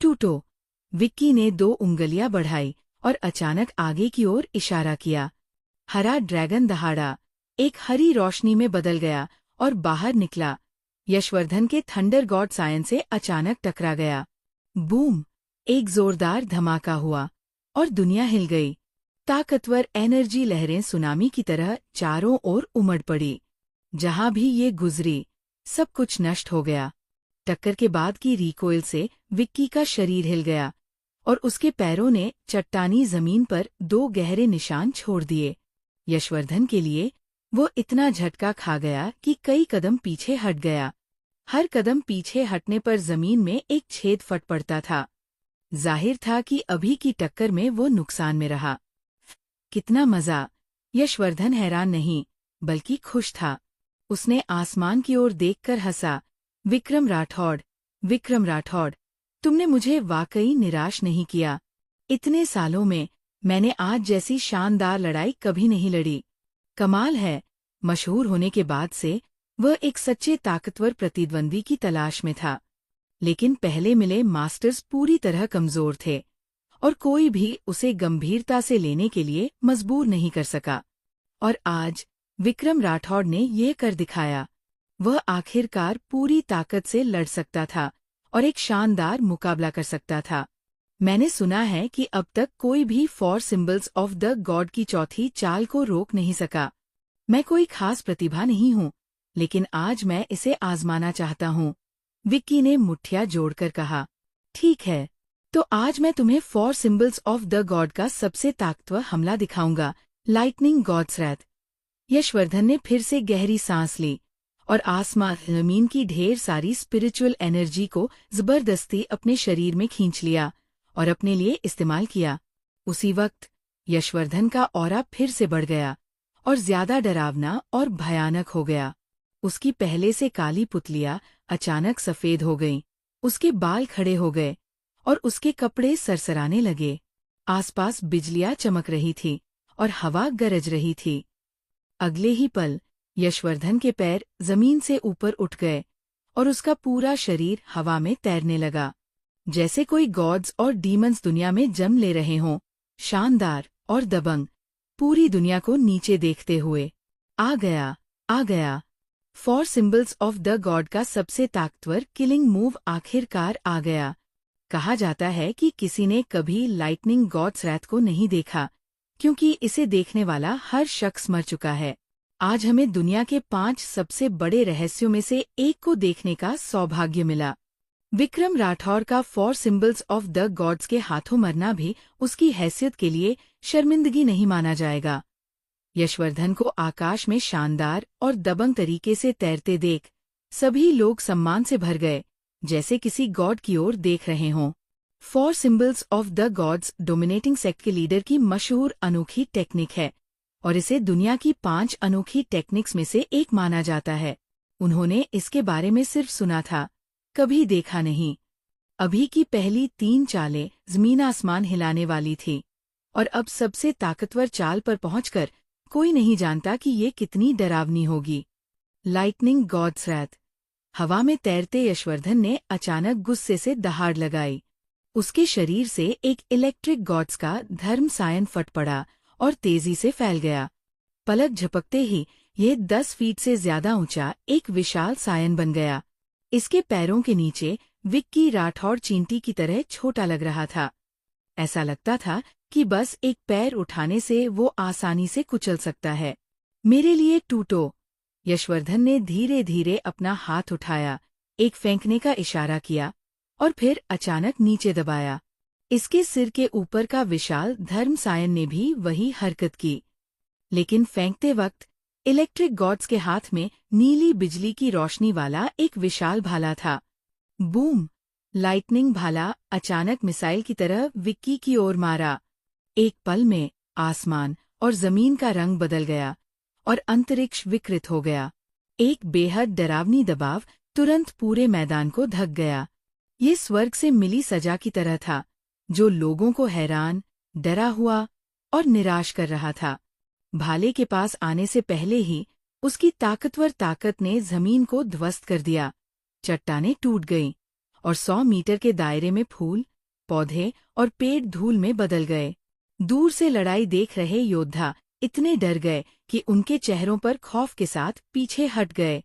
टूटो। विक्की ने 2 उंगलियां बढ़ाई और अचानक आगे की ओर इशारा किया। हरा ड्रैगन दहाड़ा, एक हरी रोशनी में बदल गया और बाहर निकला। यशवर्धन के थंडर गॉड सायन से अचानक टकरा गया। बूम! एक जोरदार धमाका हुआ और दुनिया हिल गई। ताकतवर एनर्जी लहरें सुनामी की तरह चारों ओर उमड़ पड़ी। जहां भी ये गुजरी, सब कुछ नष्ट हो गया। टक्कर के बाद की रिकॉइल से विक्की का शरीर हिल गया और उसके पैरों ने चट्टानी जमीन पर 2 गहरे निशान छोड़ दिए। यशवर्धन के लिए वो इतना झटका खा गया कि कई कदम पीछे हट गया। हर कदम पीछे हटने पर जमीन में एक छेद फट पड़ता था। जाहिर था कि अभी की टक्कर में वो नुकसान में रहा। कितना मजा! यशवर्धन हैरान नहीं, बल्कि खुश था। उसने आसमान की ओर देखकर हंसा। विक्रम राठौड़, विक्रम राठौड़, तुमने मुझे वाकई निराश नहीं किया। इतने सालों में मैंने आज जैसी शानदार लड़ाई कभी नहीं लड़ी। कमाल है, मशहूर होने के बाद से वह एक सच्चे ताकतवर प्रतिद्वंदी की तलाश में था। लेकिन पहले मिले मास्टर्स पूरी तरह कमजोर थे और कोई भी उसे गंभीरता से लेने के लिए मजबूर नहीं कर सका। और आज विक्रम राठौड़ ने ये कर दिखाया। वह आखिरकार पूरी ताकत से लड़ सकता था और एक शानदार मुकाबला कर सकता था। मैंने सुना है कि अब तक कोई भी 4 सिंबल्स ऑफ द गॉड की चौथी चाल को रोक नहीं सका। मैं कोई खास प्रतिभा नहीं हूँ, लेकिन आज मैं इसे आजमाना चाहता हूँ। विक्की ने मुट्ठियां जोड़कर कहा। ठीक है, तो आज मैं तुम्हें 4 सिंबल्स ऑफ द गॉड का सबसे ताकतवर हमला दिखाऊंगा, लाइटनिंग गॉड्स रैथ। यशवर्धन ने फिर से गहरी सांस ली और आसमान जमीन की ढेर सारी स्पिरिचुअल एनर्जी को जबरदस्ती अपने शरीर में खींच लिया और अपने लिए इस्तेमाल किया। उसी वक्त यशवर्धन का ऑरा फिर से बढ़ गया और ज्यादा डरावना और भयानक हो गया। उसकी पहले से काली पुतलियां अचानक सफेद हो गईं, उसके बाल खड़े हो गए और उसके कपड़े सरसराने लगे। आसपास बिजलियां चमक रही थी और हवा गरज रही थी। अगले ही पल यशवर्धन के पैर जमीन से ऊपर उठ गए और उसका पूरा शरीर हवा में तैरने लगा, जैसे कोई गॉड्स और डीमंस दुनिया में जन्म ले रहे हों, शानदार और दबंग, पूरी दुनिया को नीचे देखते हुए। आ गया, आ गया। 4 सिंबल्स ऑफ द गॉड का सबसे ताकतवर किलिंग मूव आखिरकार आ गया। कहा जाता है कि किसी ने कभी लाइटनिंग गॉड्स रैथ को नहीं देखा, क्योंकि इसे देखने वाला हर शख्स मर चुका है। आज हमें दुनिया के 5 सबसे बड़े रहस्यों में से एक को देखने का सौभाग्य मिला। विक्रम राठौर का 4 सिंबल्स ऑफ द गॉड्स के हाथों मरना भी उसकी हैसियत के लिए शर्मिंदगी नहीं माना जाएगा। यशवर्धन को आकाश में शानदार और दबंग तरीके से तैरते देख सभी लोग सम्मान से भर गए, जैसे किसी गॉड की ओर देख रहे हों। 4 symbols of the gods dominating sect के लीडर की मशहूर अनोखी टेक्निक है और इसे दुनिया की 5 अनोखी टेक्निक्स में से एक माना जाता है। उन्होंने इसके बारे में सिर्फ सुना था, कभी देखा नहीं। अभी की पहली 3 चालें जमीन आसमान हिलाने वाली थी, और अब सबसे ताकतवर चाल पर पहुंचकर कोई नहीं जानता कि ये कितनी डरावनी होगी। Lightning god's wrath. हवा में तैरते यशवर्धन ने अचानक गुस्से से दहाड़ लगाई। उसके शरीर से एक इलेक्ट्रिक गॉड्स का धर्म सायन फट पड़ा और तेजी से फैल गया। पलक झपकते ही यह 10 फीट से ज्यादा ऊंचा एक विशाल सायन बन गया। इसके पैरों के नीचे विक्की राठौड़ चींटी की तरह छोटा लग रहा था। ऐसा लगता था कि बस एक पैर उठाने से वो आसानी से कुचल सकता है। मेरे लिए टूटो। यशवर्धन ने धीरे धीरे अपना हाथ उठाया, एक फेंकने का इशारा किया और फिर अचानक नीचे दबाया। इसके सिर के ऊपर का विशाल धर्म सायन ने भी वही हरकत की, लेकिन फेंकते वक्त इलेक्ट्रिक गॉड्स के हाथ में नीली बिजली की रोशनी वाला एक विशाल भाला था। बूम! लाइटनिंग भाला अचानक मिसाइल की तरह विक्की की ओर मारा। एक पल में आसमान और जमीन का रंग बदल गया और अंतरिक्ष विकृत हो गया। एक बेहद डरावनी दबाव तुरंत पूरे मैदान को ढक गया। ये स्वर्ग से मिली सजा की तरह था, जो लोगों को हैरान, डरा हुआ और निराश कर रहा था। भाले के पास आने से पहले ही उसकी ताकतवर ताकत ने जमीन को ध्वस्त कर दिया। चट्टानें टूट गईं और 100 मीटर के दायरे में फूल, पौधे और पेड़ धूल में बदल गए। दूर से लड़ाई देख रहे योद्धा इतने डर गए कि उनके चेहरों पर खौफ के साथ पीछे हट गए।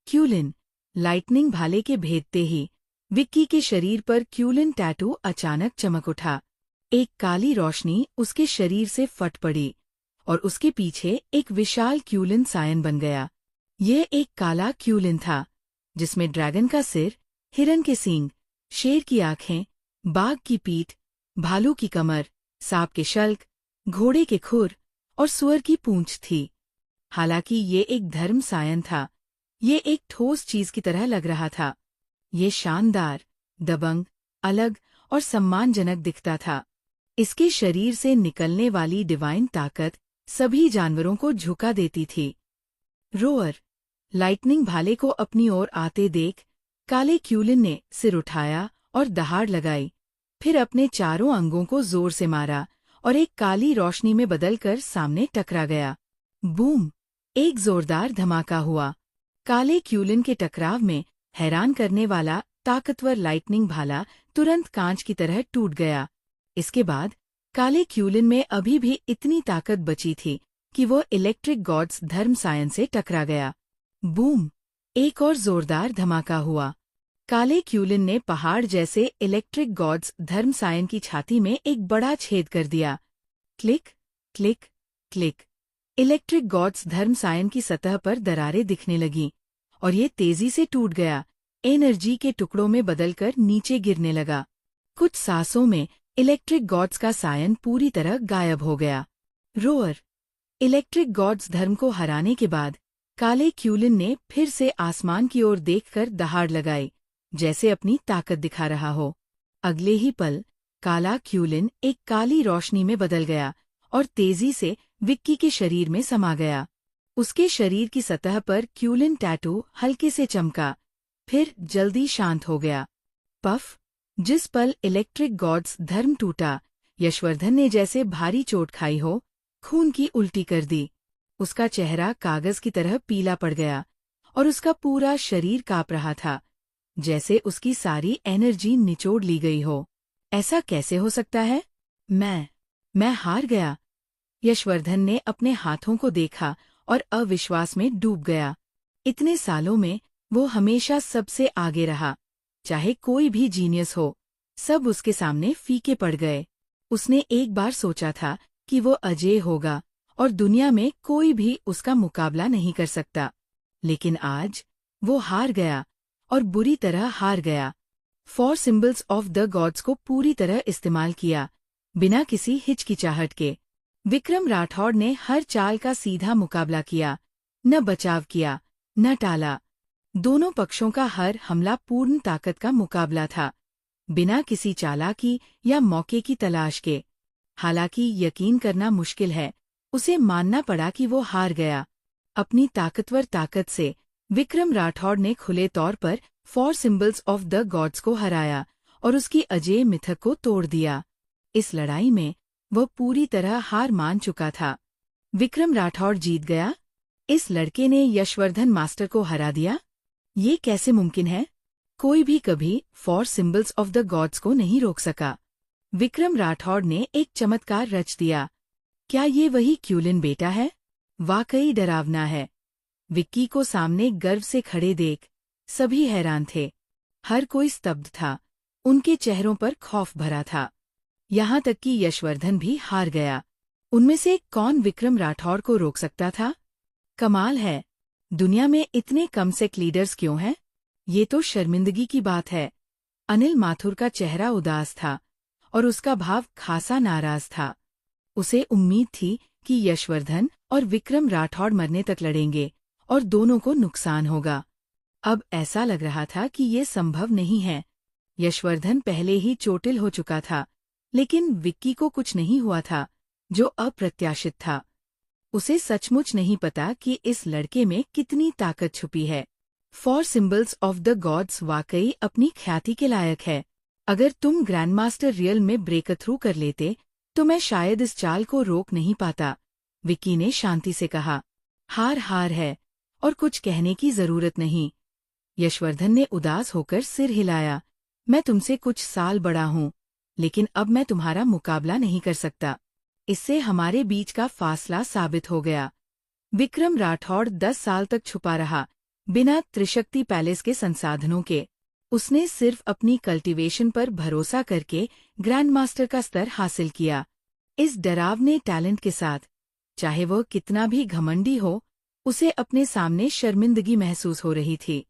क्यूलिन। लाइटनिंग भाले के भेदते ही विक्की के शरीर पर क्यूलिन टैटू अचानक चमक उठा। एक काली रोशनी उसके शरीर से फट पड़ी और उसके पीछे एक विशाल क्यूलिन सायन बन गया। यह एक काला क्यूलिन था, जिसमें ड्रैगन का सिर, हिरन के सींग, शेर की आंखें, बाघ की पीठ, भालू की कमर, सांप के शल्क, घोड़े के खुर और सुअर की पूंछ थी। हालांकि ये एक धर्म सायन था, ये एक ठोस चीज की तरह लग रहा था। ये शानदार, दबंग, अलग और सम्मानजनक दिखता था। इसके शरीर से निकलने वाली डिवाइन ताकत सभी जानवरों को झुका देती थी। रोअर। लाइटनिंग भाले को अपनी ओर आते देख काले क्यूलिन ने सिर उठाया और दहाड़ लगाई, फिर अपने चारों अंगों को जोर से मारा और एक काली रोशनी में बदलकर सामने टकरा गया। बूम! एक जोरदार धमाका हुआ। काले क्यूलिन के टकराव में हैरान करने वाला ताकतवर लाइटनिंग भाला तुरंत कांच की तरह टूट गया। इसके बाद काले क्यूलिन में अभी भी इतनी ताकत बची थी कि वो इलेक्ट्रिक गॉड्स धर्म सायन से टकरा गया। बूम! एक और जोरदार धमाका हुआ। काले क्यूलिन ने पहाड़ जैसे इलेक्ट्रिक गॉड्स धर्म सायन की छाती में एक बड़ा छेद कर दिया। Click, click, click. Electric god's धर्म सायन की सतह पर दरारें दिखने लगीं और ये तेजी से टूट गया, एनर्जी के टुकड़ों में बदलकर नीचे गिरने लगा। कुछ सांसों में इलेक्ट्रिक गॉड्स का सायन पूरी तरह गायब हो गया। रोअर। इलेक्ट्रिक गॉड्स धर्म को हराने के बाद काले क्यूलिन ने फिर से आसमान की ओर देखकर दहाड़ लगाई, जैसे अपनी ताकत दिखा रहा हो। अगले ही पल काला क्यूलिन एक काली रोशनी में बदल गया और तेजी से विक्की के शरीर में समा गया। उसके शरीर की सतह पर क्यूलिन टैटू हल्के से चमका, फिर जल्दी शांत हो गया। पफ! जिस पल इलेक्ट्रिक गॉड्स धर्म टूटा, यशवर्धन ने जैसे भारी चोट खाई हो, खून की उल्टी कर दी। उसका चेहरा कागज की तरह पीला पड़ गया और उसका पूरा शरीर कांप रहा था, जैसे उसकी सारी एनर्जी निचोड़ ली गई हो। ऐसा कैसे हो सकता है? मैं हार गया। यशवर्धन ने अपने हाथों को देखा और अविश्वास में डूब गया। इतने सालों में वो हमेशा सबसे आगे रहा, चाहे कोई भी जीनियस हो, सब उसके सामने फीके पड़ गए। उसने एक बार सोचा था कि वो अजेय होगा और दुनिया में कोई भी उसका मुकाबला नहीं कर सकता, लेकिन आज वो हार गया और बुरी तरह हार गया। 4 सिंबल्स ऑफ द गॉड्स को पूरी तरह इस्तेमाल किया, बिना किसी हिचकिचाहट के। विक्रम राठौड़ ने हर चाल का सीधा मुकाबला किया, न बचाव किया, न टाला। दोनों पक्षों का हर हमला पूर्ण ताकत का मुकाबला था, बिना किसी चालाकी या मौके की तलाश के। हालांकि यकीन करना मुश्किल है, उसे मानना पड़ा कि वो हार गया। अपनी ताकतवर ताकत से विक्रम राठौड़ ने खुले तौर पर 4 सिंबल्स ऑफ द गॉड्स को हराया और उसकी अजेय मिथक को तोड़ दिया। इस लड़ाई में वह पूरी तरह हार मान चुका था। विक्रम राठौड़ जीत गया? इस लड़के ने यशवर्धन मास्टर को हरा दिया? ये कैसे मुमकिन है? कोई भी कभी 4 सिंबल्स ऑफ द गॉड्स को नहीं रोक सका। विक्रम राठौड़ ने एक चमत्कार रच दिया। क्या ये वही क्यूलिन बेटा है? वाकई डरावना है। विक्की को सामने गर्व से खड़े देख सभी हैरान थे। हर कोई स्तब्ध था। उनके चेहरों पर खौफ भरा था। यहाँ तक कि यशवर्धन भी हार गया। उनमें से कौन विक्रम राठौड़ को रोक सकता था? कमाल है। दुनिया में इतने कम सेक लीडर्स क्यों हैं? ये तो शर्मिंदगी की बात है। अनिल माथुर का चेहरा उदास था और उसका भाव खासा नाराज था। उसे उम्मीद थी कि यशवर्धन और विक्रम राठौड़ मरने तक लड़ेंगे और दोनों को नुकसान होगा। अब ऐसा लग रहा था कि ये संभव नहीं है। यशवर्धन पहले ही चोटिल हो चुका था, लेकिन विक्की को कुछ नहीं हुआ था, जो अप्रत्याशित था। उसे सचमुच नहीं पता कि इस लड़के में कितनी ताकत छुपी है। 4 सिंबल्स ऑफ द गॉड्स वाकई अपनी ख्याति के लायक है। अगर तुम ग्रैंडमास्टर रियल में ब्रेक थ्रू कर लेते तो मैं शायद इस चाल को रोक नहीं पाता, विक्की ने शांति से कहा। हार हार है और कुछ कहने की जरूरत नहीं। यशवर्धन ने उदास होकर सिर हिलाया। मैं तुमसे कुछ साल बड़ा हूँ, लेकिन अब मैं तुम्हारा मुकाबला नहीं कर सकता। इससे हमारे बीच का फासला साबित हो गया। विक्रम राठौड़ 10 साल तक छुपा रहा, बिना त्रिशक्ति पैलेस के संसाधनों के। उसने सिर्फ अपनी कल्टीवेशन पर भरोसा करके ग्रैंडमास्टर का स्तर हासिल किया। इस डरावने टैलेंट के साथ, चाहे वह कितना भी घमंडी हो, उसे अपने सामने शर्मिंदगी महसूस हो रही थी।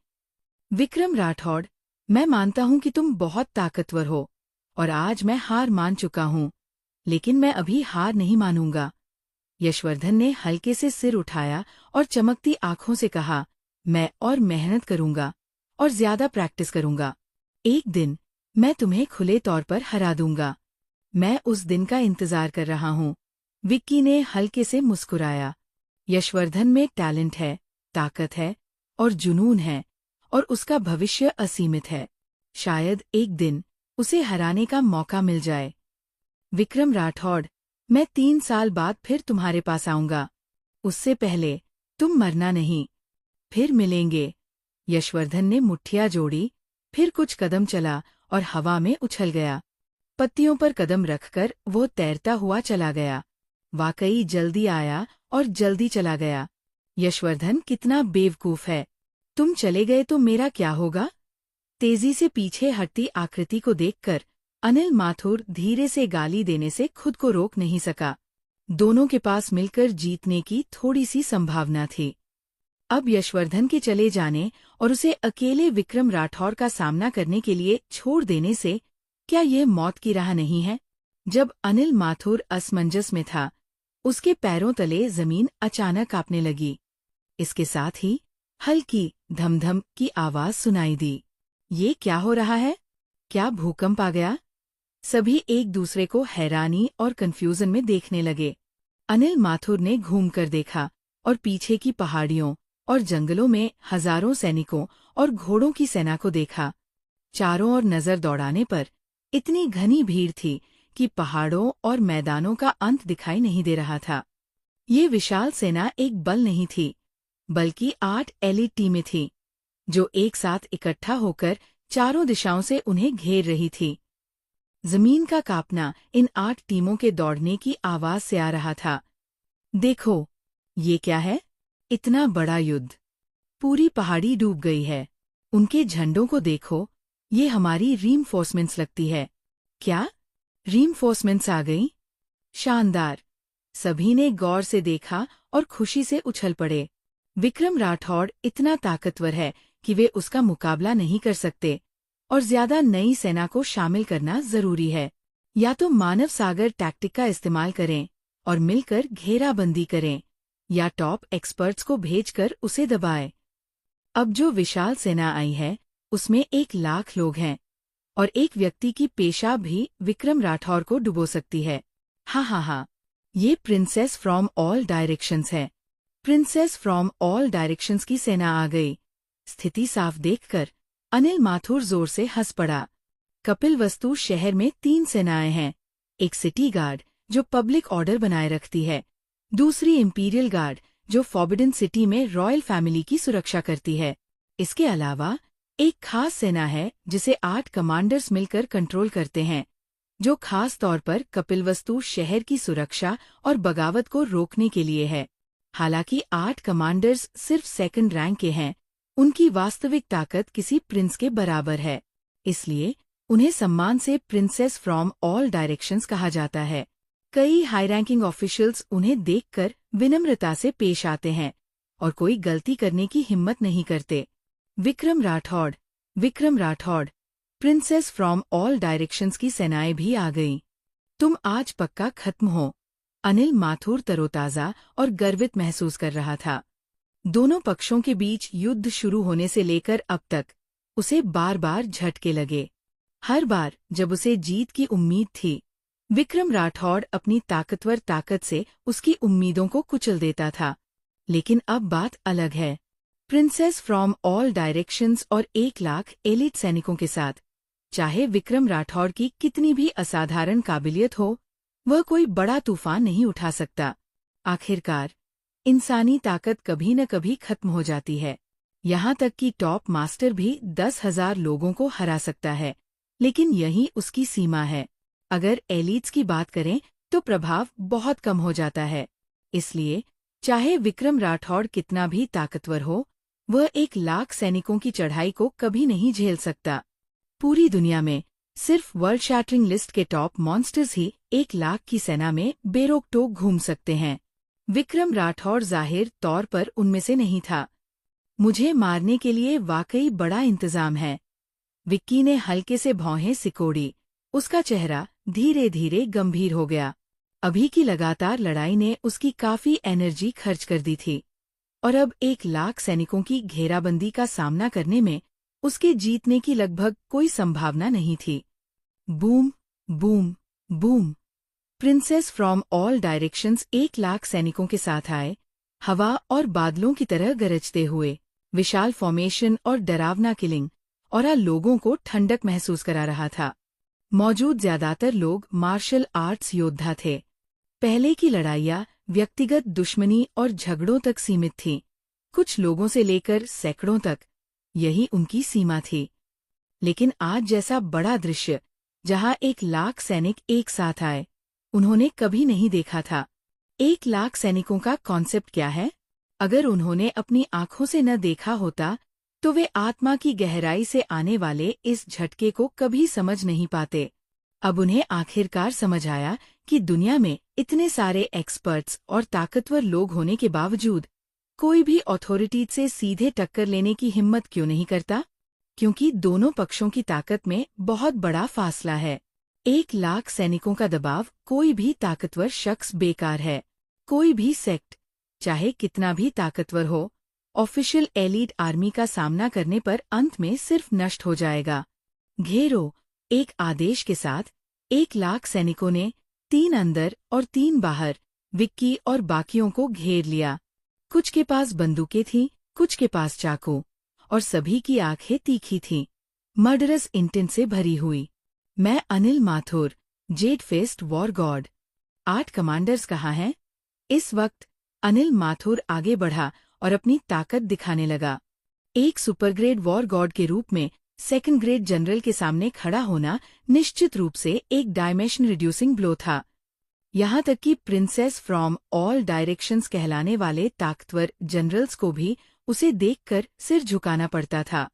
विक्रम राठौड़, मैं मानता हूं कि तुम बहुत ताकतवर हो और आज मैं हार मान चुका हूं, लेकिन मैं अभी हार नहीं मानूंगा। यशवर्धन ने हल्के से सिर उठाया और चमकती आंखों से कहा, मैं और मेहनत करूंगा और ज्यादा प्रैक्टिस करूंगा। एक दिन मैं तुम्हें खुले तौर पर हरा दूंगा। मैं उस दिन का इंतजार कर रहा हूं। विक्की ने हल्के से मुस्कुराया। यशवर्धन में टैलेंट है, ताकत है और जुनून है, और उसका भविष्य असीमित है। शायद एक दिन उसे हराने का मौका मिल जाए। विक्रम राठौड़, मैं 3 साल बाद फिर तुम्हारे पास आऊंगा। उससे पहले तुम मरना नहीं। फिर मिलेंगे। यशवर्धन ने मुट्ठियां जोड़ी, फिर कुछ कदम चला और हवा में उछल गया। पत्तियों पर कदम रखकर वो तैरता हुआ चला गया। वाकई जल्दी आया और जल्दी चला गया। यशवर्धन कितना बेवकूफ है। तुम चले गए तो मेरा क्या होगा? तेजी से पीछे हटती आकृति को देखकर अनिल माथुर धीरे से गाली देने से खुद को रोक नहीं सका। दोनों के पास मिलकर जीतने की थोड़ी सी संभावना थी। अब यशवर्धन के चले जाने और उसे अकेले विक्रम राठौड़ का सामना करने के लिए छोड़ देने से क्या यह मौत की राह नहीं है? जब अनिल माथुर असमंजस में था, उसके पैरों तले जमीन अचानक कांपने लगी। इसके साथ ही हल्की धमधम की आवाज सुनाई दी। ये क्या हो रहा है? क्या भूकंप आ गया? सभी एक दूसरे को हैरानी और कंफ्यूजन में देखने लगे। अनिल माथुर ने घूमकर देखा और पीछे की पहाड़ियों और जंगलों में हजारों सैनिकों और घोड़ों की सेना को देखा। चारों ओर नजर दौड़ाने पर इतनी घनी भीड़ थी कि पहाड़ों और मैदानों का अंत दिखाई नहीं दे रहा था। ये विशाल सेना एक बल नहीं थी, बल्कि 8 एलीट टीमें थीं, जो एक साथ इकट्ठा होकर चारों दिशाओं से उन्हें घेर रही थी। जमीन का कांपना इन 8 टीमों के दौड़ने की आवाज से आ रहा था। देखो, ये क्या है? इतना बड़ा युद्ध! पूरी पहाड़ी डूब गई है। उनके झंडों को देखो, ये हमारी रीइंफोर्समेंट्स लगती है। क्या? रीइंफोर्समेंट्स आ गईं? शानदार! सभी ने गौर से देखा और खुशी से उछल पड़े। विक्रम राठौड़ इतना ताकतवर है कि वे उसका मुकाबला नहीं कर सकते, और ज्यादा नई सेना को शामिल करना जरूरी है। या तो मानव सागर टैक्टिक का इस्तेमाल करें और मिलकर घेराबंदी करें, या टॉप एक्सपर्ट्स को भेजकर उसे दबाएं। अब जो विशाल सेना आई है, उसमें 1 लाख लोग हैं, और एक व्यक्ति की पेशाब भी विक्रम राठौड़ को डुबो सकती है। हाँ, ये प्रिंसेस फ्रॉम ऑल डायरेक्शंस है। प्रिंसेस फ्रॉम ऑल डायरेक्शंस की सेना आ गई। स्थिति साफ देखकर अनिल माथुर जोर से हंस पड़ा। कपिलवस्तु शहर में 3 सेनाएं हैं। एक सिटी गार्ड जो पब्लिक ऑर्डर बनाए रखती है, दूसरी इंपीरियल गार्ड जो फॉरबिडन सिटी में रॉयल फैमिली की सुरक्षा करती है। इसके अलावा एक खास सेना है जिसे 8 कमांडर्स मिलकर कंट्रोल करते हैं, जो खास तौर पर कपिलवस्तु शहर की सुरक्षा और बगावत को रोकने के लिए है। हालांकि 8 कमांडर्स सिर्फ सेकंड रैंक के हैं, उनकी वास्तविक ताकत किसी प्रिंस के बराबर है, इसलिए उन्हें सम्मान से प्रिंसेस फ्रॉम ऑल डायरेक्शंस कहा जाता है। कई हाई रैंकिंग ऑफिशियल्स उन्हें देखकर विनम्रता से पेश आते हैं और कोई गलती करने की हिम्मत नहीं करते। Vikram Rathore, princess from all directions की सेनाएं भी आ गईं। तुम आज पक्का खत्म हो। अनिल माथुर तरोताजा और गर्वित महसूस कर रहा था। दोनों पक्षों के बीच युद्ध शुरू होने से लेकर अब तक उसे बार बार झटके लगे। हर बार जब उसे जीत की उम्मीद थी, विक्रम राठौड़ अपनी ताकतवर ताकत से उसकी उम्मीदों को कुचल देता था। लेकिन अब बात अलग है। प्रिंसेस फ्रॉम ऑल डायरेक्शंस और 1 लाख एलिट सैनिकों के साथ, चाहे विक्रम राठौड़ की कितनी भी असाधारण काबिलियत हो, वह कोई बड़ा तूफान नहीं उठा सकता। आखिरकार इंसानी ताकत कभी न कभी खत्म हो जाती है। यहाँ तक कि टॉप मास्टर भी 10,000 लोगों को हरा सकता है, लेकिन यही उसकी सीमा है। अगर एलिट्स की बात करें तो प्रभाव बहुत कम हो जाता है। इसलिए चाहे विक्रम राठौड़ कितना भी ताकतवर हो, वह 1 लाख सैनिकों की चढ़ाई को कभी नहीं झेल सकता। पूरी दुनिया में सिर्फ वर्ल्ड शैटरिंग लिस्ट के टॉप मॉन्स्टर्स ही 1 लाख की सेना में बेरोक-टोक घूम सकते हैं। विक्रम राठौड़ जाहिर तौर पर उनमें से नहीं था। मुझे मारने के लिए वाकई बड़ा इंतजाम है। विक्की ने हल्के से भौहें सिकोड़ी। उसका चेहरा धीरे धीरे गंभीर हो गया। अभी की लगातार लड़ाई ने उसकी काफी एनर्जी खर्च कर दी थी और अब 1 लाख सैनिकों की घेराबंदी का सामना करने में उसके जीतने की लगभग कोई संभावना नहीं थी। Boom, boom, boom. Princess from all directions 1 lakh सैनिकों के साथ आए, हवा और बादलों की तरह गरजते हुए। विशाल फॉर्मेशन और डरावना किलिंग और लोगों को ठंडक महसूस करा रहा था। मौजूद ज्यादातर लोग मार्शल आर्ट्स योद्धा थे। पहले की लड़ाइयाँ व्यक्तिगत दुश्मनी और झगड़ों तक सीमित थीं, कुछ लोगों से लेकर सैकड़ों तक, यही उनकी सीमा थी। लेकिन आज जैसा बड़ा दृश्य, जहां 1 लाख सैनिक एक साथ आए, उन्होंने कभी नहीं देखा था। 1 लाख सैनिकों का कॉन्सेप्ट क्या है? अगर उन्होंने अपनी आंखों से न देखा होता तो वे आत्मा की गहराई से आने वाले इस झटके को कभी समझ नहीं पाते। अब उन्हें आखिरकार समझ आया कि दुनिया में इतने सारे एक्सपर्ट्स और ताकतवर लोग होने के बावजूद कोई भी अथॉरिटी से सीधे टक्कर लेने की हिम्मत क्यों नहीं करता, क्योंकि दोनों पक्षों की ताकत में बहुत बड़ा फासला है। 1 लाख सैनिकों का दबाव कोई भी ताकतवर शख्स बेकार है। कोई भी सेक्ट, चाहे कितना भी ताकतवर हो, ऑफिशियल एलीट आर्मी का सामना करने पर अंत में सिर्फ नष्ट हो जाएगा। घेरो। एक आदेश के साथ 1 लाख सैनिकों ने 3 अंदर और 3 बाहर विक्की और बाकियों को घेर लिया। कुछ के पास बंदूकें थीं, कुछ के पास चाकू, और सभी की आंखें तीखी थीं, मर्डरस इंटेंट से भरी हुई। मैं Anil Mathur, Z fest war God. 8 commanders कहाँ हैं? इस वक्त अनिल माथुर आगे बढ़ा और अपनी ताकत दिखाने लगा। एक सुपरग्रेड वॉर गॉड के रूप में 2nd ग्रेड जनरल के सामने खड़ा होना निश्चित रूप से एक डायमेंशन रिड्यूसिंग ब्लो था। यहाँ तक कि प्रिंसेस फ्रॉम ऑल डायरेक्शंस कहलाने वाले ताकतवर जनरल्स को भी उसे देखकर सिर झुकाना पड़ता था।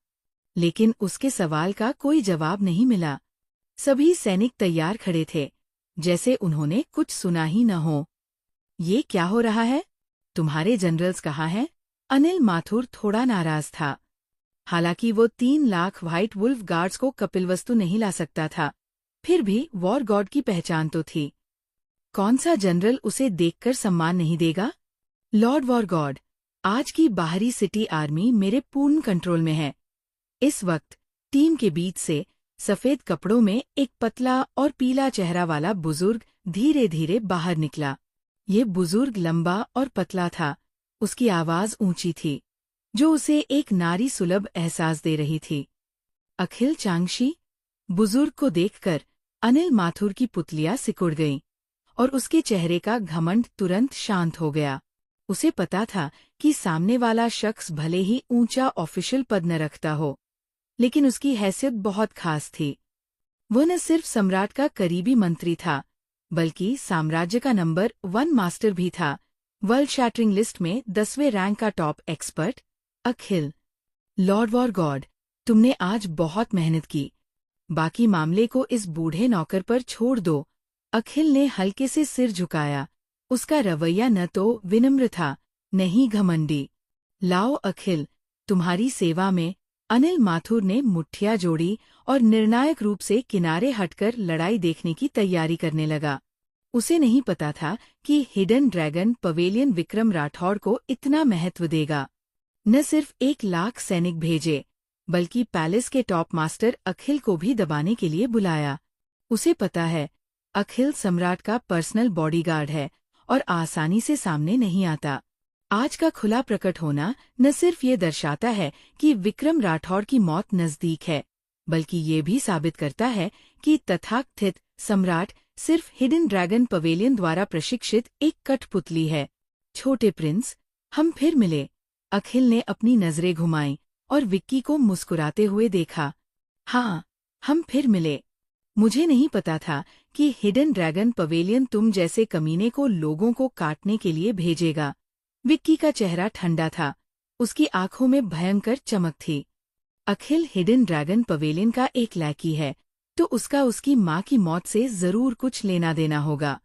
लेकिन उसके सवाल का कोई जवाब नहीं मिला। सभी सैनिक तैयार खड़े थे, जैसे उन्होंने कुछ सुना ही न हो। ये क्या हो रहा है? तुम्हारे जनरल्स कहाँ हैं? अनिल माथुर थोड़ा नाराज था। हालांकि वो 3 लाख व्हाइट वुल्फ गार्ड्स को कपिलवस्तु नहीं ला सकता था, फिर भी वॉर गॉड की पहचान तो थी। कौन सा जनरल उसे देखकर सम्मान नहीं देगा? लॉर्ड वॉर गॉड, आज की बाहरी सिटी आर्मी मेरे पूर्ण कंट्रोल में है। इस वक्त टीम के बीच से सफेद कपड़ों में एक पतला और पीला चेहरा वाला बुजुर्ग धीरे धीरे बाहर निकला। ये बुजुर्ग लंबा और पतला था, उसकी आवाज ऊंची थी, जो उसे एक नारी सुलभ एहसास दे रही थी। अखिल चांगशी, बुजुर्ग को देखकर अनिल माथुर की पुतलियां सिकुड़ गईं और उसके चेहरे का घमंड तुरंत शांत हो गया। उसे पता था कि सामने वाला शख्स भले ही ऊंचा ऑफिशियल पद न रखता हो, लेकिन उसकी हैसियत बहुत खास थी। वह न सिर्फ सम्राट का करीबी मंत्री था, बल्कि साम्राज्य का नंबर 1 मास्टर भी था, वर्ल्ड शैटरिंग लिस्ट में 10वें रैंक का टॉप एक्सपर्ट। अखिल, लॉर्ड वॉर गॉड, तुमने आज बहुत मेहनत की। बाकी मामले को इस बूढ़े नौकर पर छोड़ दो। अखिल ने हल्के से सिर झुकाया। उसका रवैया न तो विनम्र था, न ही घमंडी। लाओ अखिल, तुम्हारी सेवा में। अनिल माथुर ने मुट्ठियां जोड़ी और निर्णायक रूप से किनारे हटकर लड़ाई देखने की तैयारी करने लगा। उसे नहीं पता था कि hidden dragon pavilion Vikram Rathore को इतना महत्व देगा। न सिर्फ 1 लाख सैनिक भेजे, बल्कि पैलेस के टॉप मास्टर अखिल को भी दबाने के लिए बुलाया। उसे पता है, अखिल सम्राट का पर्सनल बॉडीगार्ड है और आसानी से सामने नहीं आता। आज का खुला प्रकट होना न सिर्फ ये दर्शाता है कि विक्रम राठौड़ की मौत नजदीक है, बल्कि ये भी साबित करता है कि तथाकथित सम्राट सिर्फ हिडन ड्रैगन पवेलियन द्वारा प्रशिक्षित एक कठपुतली है। छोटे प्रिंस, हम फिर मिले। अखिल ने अपनी नजरें घुमाईं और विक्की को मुस्कुराते हुए देखा। हाँ, हम फिर मिले। मुझे नहीं पता था कि हिडन ड्रैगन पवेलियन तुम जैसे कमीने को लोगों को काटने के लिए भेजेगा। विक्की का चेहरा ठंडा था, उसकी आंखों में भयंकर चमक थी। अखिल हिडन ड्रैगन पवेलियन का एक लैकी है, तो उसका उसकी माँ की मौत से जरूर कुछ लेना देना होगा।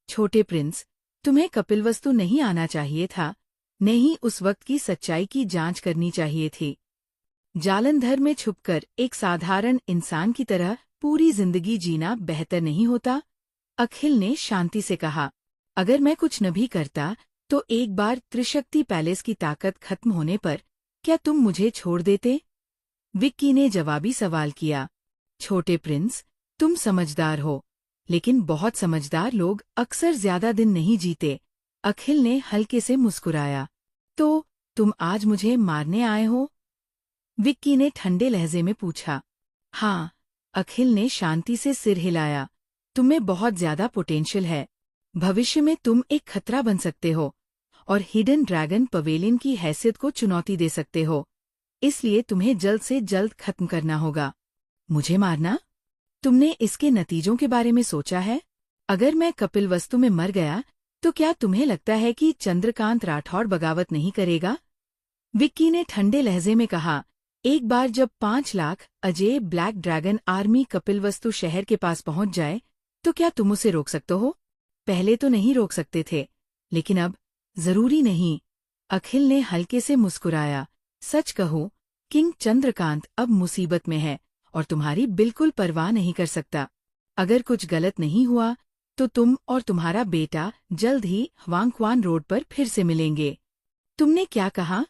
छोटे प्रिंस, तुम्हें कपिलवस्तु नहीं आना चाहिए था, नहीं उस वक्त की सच्चाई की जांच करनी चाहिए थी। जालंधर में छुपकर एक साधारण इंसान की तरह पूरी जिंदगी जीना बेहतर नहीं होता? अखिल ने शांति से कहा। अगर मैं कुछ न भी करता, तो एक बार त्रिशक्ति पैलेस की ताकत खत्म होने पर क्या तुम मुझे छोड़ देते? विक्की ने जवाबी सवाल किया। छोटे प्रिंस, तुम समझदार हो, लेकिन बहुत समझदार लोग अक्सर ज्यादा दिन नहीं जीते। अखिल ने हल्के से मुस्कुराया। तो तुम आज मुझे मारने आए हो? विक्की ने ठंडे लहजे में पूछा। हाँ, अखिल ने शांति से सिर हिलाया। तुम्हें बहुत ज्यादा पोटेंशियल है। भविष्य में तुम एक खतरा बन सकते हो और हिडन ड्रैगन पवेलियन की हैसियत को चुनौती दे सकते हो। इसलिए तुम्हें जल्द से जल्द खत्म करना होगा। मुझे मारना? तुमने इसके नतीजों के बारे में सोचा है? अगर मैं कपिलवस्तु में मर गया, तो क्या तुम्हें लगता है कि चंद्रकांत राठौड़ बगावत नहीं करेगा? विक्की ने ठंडे लहजे में कहा। एक बार जब 5 lakh Ajay black dragon army Kapilvastu शहर के पास पहुंच जाए, तो क्या तुम उसे रोक सकते हो? पहले तो नहीं रोक सकते थे, लेकिन अब जरूरी नहीं। अखिल ने हल्के से मुस्कुराया। सच कहो, किंग चंद्रकांत अब मुसीबत में है और तुम्हारी बिल्कुल परवाह नहीं कर सकता। अगर कुछ गलत नहीं हुआ, तो तुम और तुम्हारा बेटा जल्द ही हवांगक्वान रोड पर फिर से मिलेंगे। तुमने क्या कहा?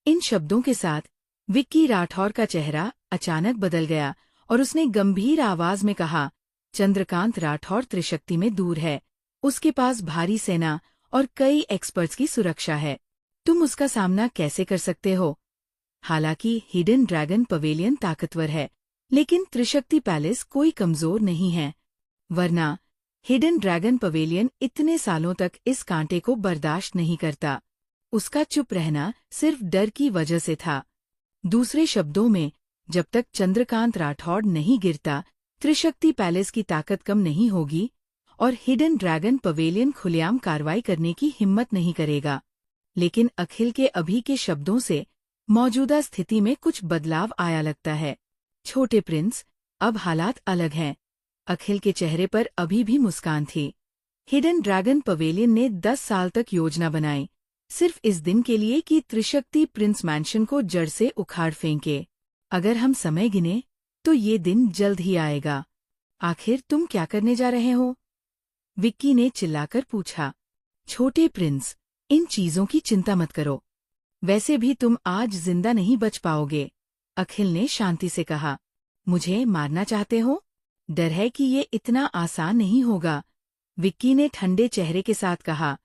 इन शब्दों के साथ विक्की राठौर का चेहरा अचानक बदल गया और उसने गंभीर आवाज में कहा, चंद्रकांत राठौर त्रिशक्ति में दूर है। उसके पास भारी सेना और कई एक्सपर्ट्स की सुरक्षा है। तुम उसका सामना कैसे कर सकते हो? हालांकि हिडन ड्रैगन पवेलियन ताकतवर है, लेकिन त्रिशक्ति पैलेस कोई कमजोर नहीं है। वरना हिडन ड्रैगन पवेलियन इतने सालों तक इस कांटे को बर्दाश्त नहीं करता। उसका चुप रहना सिर्फ डर की वजह से था। दूसरे शब्दों में, जब तक चंद्रकांत राठौड़ नहीं गिरता, त्रिशक्ति पैलेस की ताकत कम नहीं होगी और हिडन ड्रैगन पवेलियन खुलेआम कार्रवाई करने की हिम्मत नहीं करेगा। लेकिन अखिल के अभी के शब्दों से मौजूदा स्थिति में कुछ बदलाव आया लगता है। छोटे प्रिंस, अब हालात अलग हैं। अखिल के चेहरे पर अभी भी मुस्कान थी। हिडन ड्रैगन पवेलियन ने 10 साल तक योजना बनाई, सिर्फ इस दिन के लिए कि त्रिशक्ति प्रिंस मैंशन को जड़ से उखाड़ फेंके। अगर हम समय गिने, तो ये दिन जल्द ही आएगा। आखिर तुम क्या करने जा रहे हो? विक्की ने चिल्लाकर पूछा। छोटे प्रिंस, इन चीजों की चिंता मत करो। वैसे भी तुम आज जिंदा नहीं बच पाओगे। अखिल ने शांति से कहा। मुझे मारना चाहते हो? डर है कि ये इतना आसान नहीं होगा। विक्की ने ठंडे चेहरे के साथ कहा।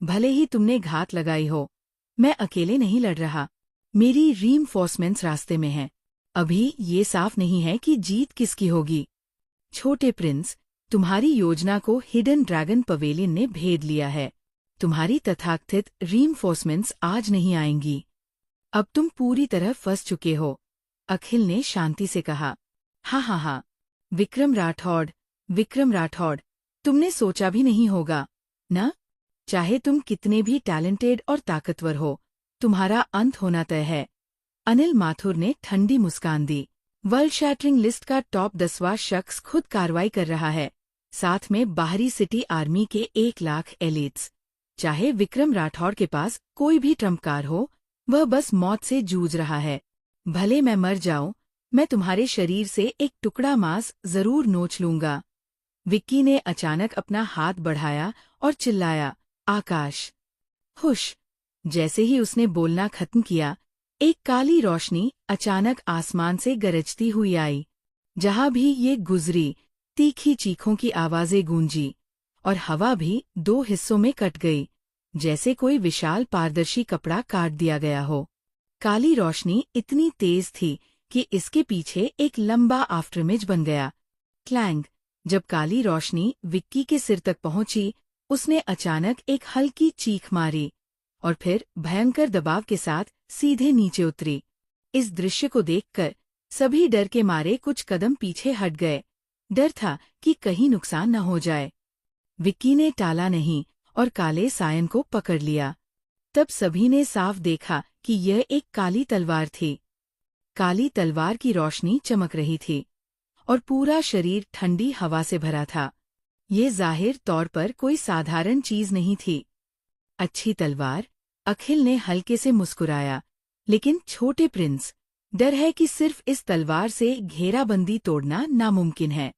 भले ही तुमने घात लगाई हो, मैं अकेले नहीं लड़ रहा। मेरी रीइंफोर्समेंट्स रास्ते में हैं। अभी ये साफ नहीं है कि जीत किसकी होगी। छोटे प्रिंस, तुम्हारी योजना को हिडन ड्रैगन पवेलियन ने भेद लिया है। तुम्हारी तथाकथित रीइंफोर्समेंट्स आज नहीं आएंगी। अब तुम पूरी तरह फंस चुके हो, अखिल ने शांति से कहा। हाँ, विक्रम राठौड़, तुमने सोचा भी नहीं होगा न? चाहे तुम कितने भी टैलेंटेड और ताकतवर हो, तुम्हारा अंत होना तय है। अनिल माथुर ने ठंडी मुस्कान दी। वर्ल्ड शैटरिंग लिस्ट का टॉप 10वां शख्स खुद कार्रवाई कर रहा है, साथ में बाहरी सिटी आर्मी के 1 लाख एलिट्स। चाहे विक्रम राठौड़ के पास कोई भी ट्रम्प कार्ड हो, वह बस मौत से जूझ रहा है। भले मैं मर जाऊं, मैं तुम्हारे शरीर से एक टुकड़ा मांस जरूर नोच लूंगा। विक्की ने अचानक अपना हाथ बढ़ाया और चिल्लाया, आकाश! हुश! जैसे ही उसने बोलना खत्म किया, एक काली रोशनी अचानक आसमान से गरजती हुई आई। जहां भी ये गुजरी, तीखी चीखों की आवाजें गूंजी और हवा भी 2 हिस्सों में कट गई, जैसे कोई विशाल पारदर्शी कपड़ा काट दिया गया हो। काली रोशनी इतनी तेज थी कि इसके पीछे एक लंबा आफ्टरइमेज बन गया। क्लैंग! जब काली रोशनी विक्की के सिर तक पहुंची, उसने अचानक एक हल्की चीख मारी और फिर भयंकर दबाव के साथ सीधे नीचे उतरी। इस दृश्य को देखकर सभी डर के मारे कुछ कदम पीछे हट गए। डर था कि कहीं नुकसान न हो जाए। विक्की ने टाला नहीं और काले सायन को पकड़ लिया। तब सभी ने साफ देखा कि यह एक काली तलवार थी। काली तलवार की रोशनी चमक रही थी और पूरा शरीर ठंडी हवा से भरा था। ये जाहिर तौर पर कोई साधारण चीज नहीं थी। अच्छी तलवार, अखिल ने हल्के से मुस्कुराया। लेकिन छोटे प्रिंस, डर है कि सिर्फ इस तलवार से घेराबंदी तोड़ना नामुमकिन है।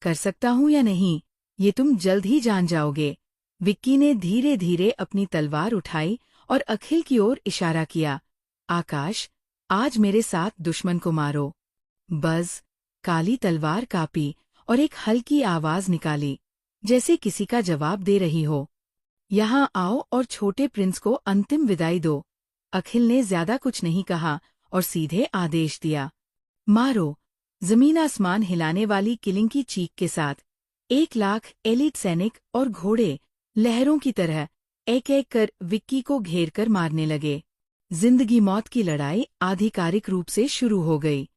कर सकता हूं या नहीं, ये तुम जल्द ही जान जाओगे। विक्की ने धीरे धीरे अपनी तलवार उठाई और अखिल की ओर इशारा किया। आकाश, आज मेरे साथ दुश्मन को मारो। बज़! काली तलवार कांपी और एक हल्की आवाज निकाली, जैसे किसी का जवाब दे रही हो। यहाँ आओ और छोटे प्रिंस को अंतिम विदाई दो। अखिल ने ज्यादा कुछ नहीं कहा और सीधे आदेश दिया। मारो! जमीन आसमान हिलाने वाली किलिंग की चीख के साथ 1 लाख एलिट सैनिक और घोड़े लहरों की तरह एक एक कर विक्की को घेर कर मारने लगे। जिंदगी मौत की लड़ाई आधिकारिक रूप से शुरू हो गई।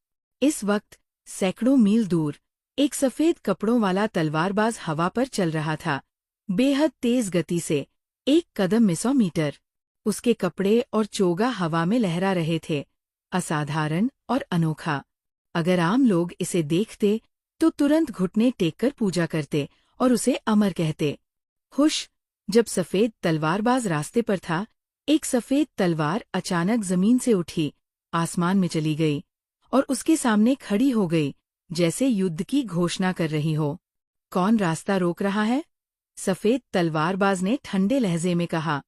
इस वक्त सैकड़ों मील दूर एक सफेद कपड़ों वाला तलवारबाज हवा पर चल रहा था, बेहद तेज गति से, 1 कदम में 100 मीटर। उसके कपड़े और चोगा हवा में लहरा रहे थे, असाधारण और अनोखा। अगर आम लोग इसे देखते तो तुरंत घुटने टेककर पूजा करते और उसे अमर कहते। हुश! जब सफेद तलवारबाज रास्ते पर था, एक सफेद तलवार अचानक जमीन से उठी, आसमान में चली गई और उसके सामने खड़ी हो गई, जैसे युद्ध की घोषणा कर रही हो। कौन रास्ता रोक रहा है? सफेद तलवारबाज ने ठंडे लहजे में कहा।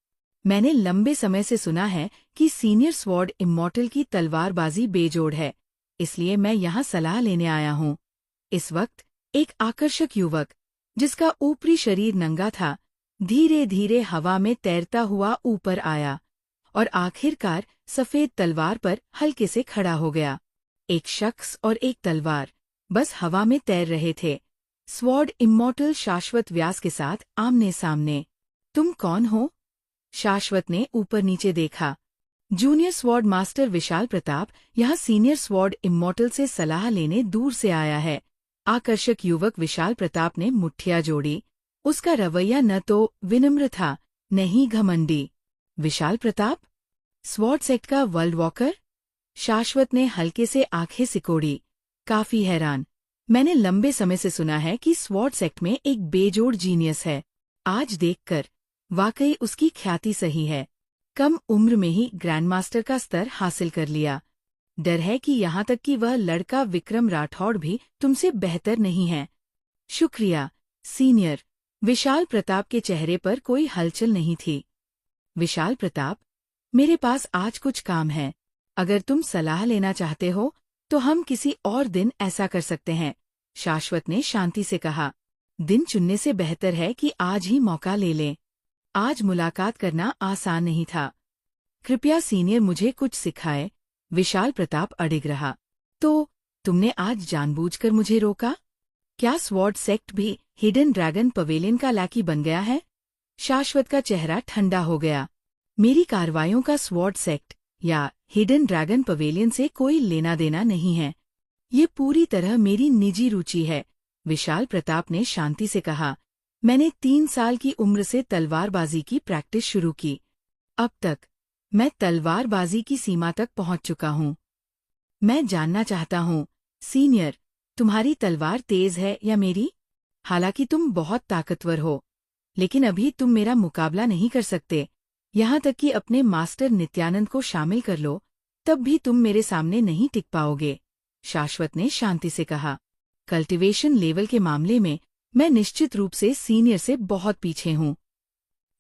मैंने लंबे समय से सुना है कि सीनियर स्वॉर्ड इमॉर्टल की तलवारबाजी बेजोड़ है, इसलिए मैं यहाँ सलाह लेने आया हूँ। इस वक्त एक आकर्षक युवक, जिसका ऊपरी शरीर नंगा था, धीरे धीरे हवा में तैरता हुआ ऊपर आया और आखिरकार सफेद तलवार पर हल्के से खड़ा हो गया। एक शख्स और एक तलवार बस हवा में तैर रहे थे, स्वॉर्ड इमॉर्टल शाश्वत व्यास के साथ आमने सामने। तुम कौन हो? शाश्वत ने ऊपर नीचे देखा। जूनियर स्वॉर्ड मास्टर विशाल प्रताप यहाँ सीनियर स्वॉर्ड इमॉर्टल से सलाह लेने दूर से आया है। आकर्षक युवक विशाल प्रताप ने मुट्ठियां जोड़ी। उसका रवैया न तो विनम्र था, न ही घमंडी। विशाल प्रताप? स्वॉर्ड सेक्ट का वर्ल्ड वॉकर? शाश्वत ने हल्के से आंखें सिकोड़ी, काफी हैरान। मैंने लंबे समय से सुना है कि स्वॉर्ड सेक्ट में एक बेजोड़ जीनियस है। आज देखकर वाकई उसकी ख्याति सही है। कम उम्र में ही ग्रैंडमास्टर का स्तर हासिल कर लिया। डर है कि यहाँ तक कि वह लड़का विक्रम राठौड़ भी तुमसे बेहतर नहीं है। शुक्रिया, सीनियर। विशाल प्रताप के चेहरे पर कोई हलचल नहीं थी। विशाल प्रताप, मेरे पास आज कुछ काम है। अगर तुम सलाह लेना चाहते हो तो हम किसी और दिन ऐसा कर सकते हैं, शाश्वत ने शांति से कहा। दिन चुनने से बेहतर है कि आज ही मौका ले लें। आज मुलाकात करना आसान नहीं था। कृपया सीनियर मुझे कुछ सिखाए। विशाल प्रताप अडिग रहा। तो तुमने आज जानबूझकर मुझे रोका? क्या स्वॉर्ड सेक्ट भी हिडन ड्रैगन पवेलियन का लाकी बन गया है? शाश्वत का चेहरा ठंडा हो गया। मेरी कार्रवाइयों का स्वॉर्ड सेक्ट या हिडन ड्रैगन पवेलियन से कोई लेना देना नहीं है। ये पूरी तरह मेरी निजी रुचि है, विशाल प्रताप ने शांति से कहा। मैंने 3 साल की उम्र से तलवारबाजी की प्रैक्टिस शुरू की। अब तक मैं तलवारबाजी की सीमा तक पहुंच चुका हूं। मैं जानना चाहता हूं, सीनियर, तुम्हारी तलवार तेज है या मेरी? हालांकि तुम बहुत ताकतवर हो, लेकिन अभी तुम मेरा मुकाबला नहीं कर सकते। यहाँ तक कि अपने मास्टर नित्यानंद को शामिल कर लो, तब भी तुम मेरे सामने नहीं टिक पाओगे, शाश्वत ने शांति से कहा। कल्टीवेशन लेवल के मामले में मैं निश्चित रूप से सीनियर से बहुत पीछे हूँ।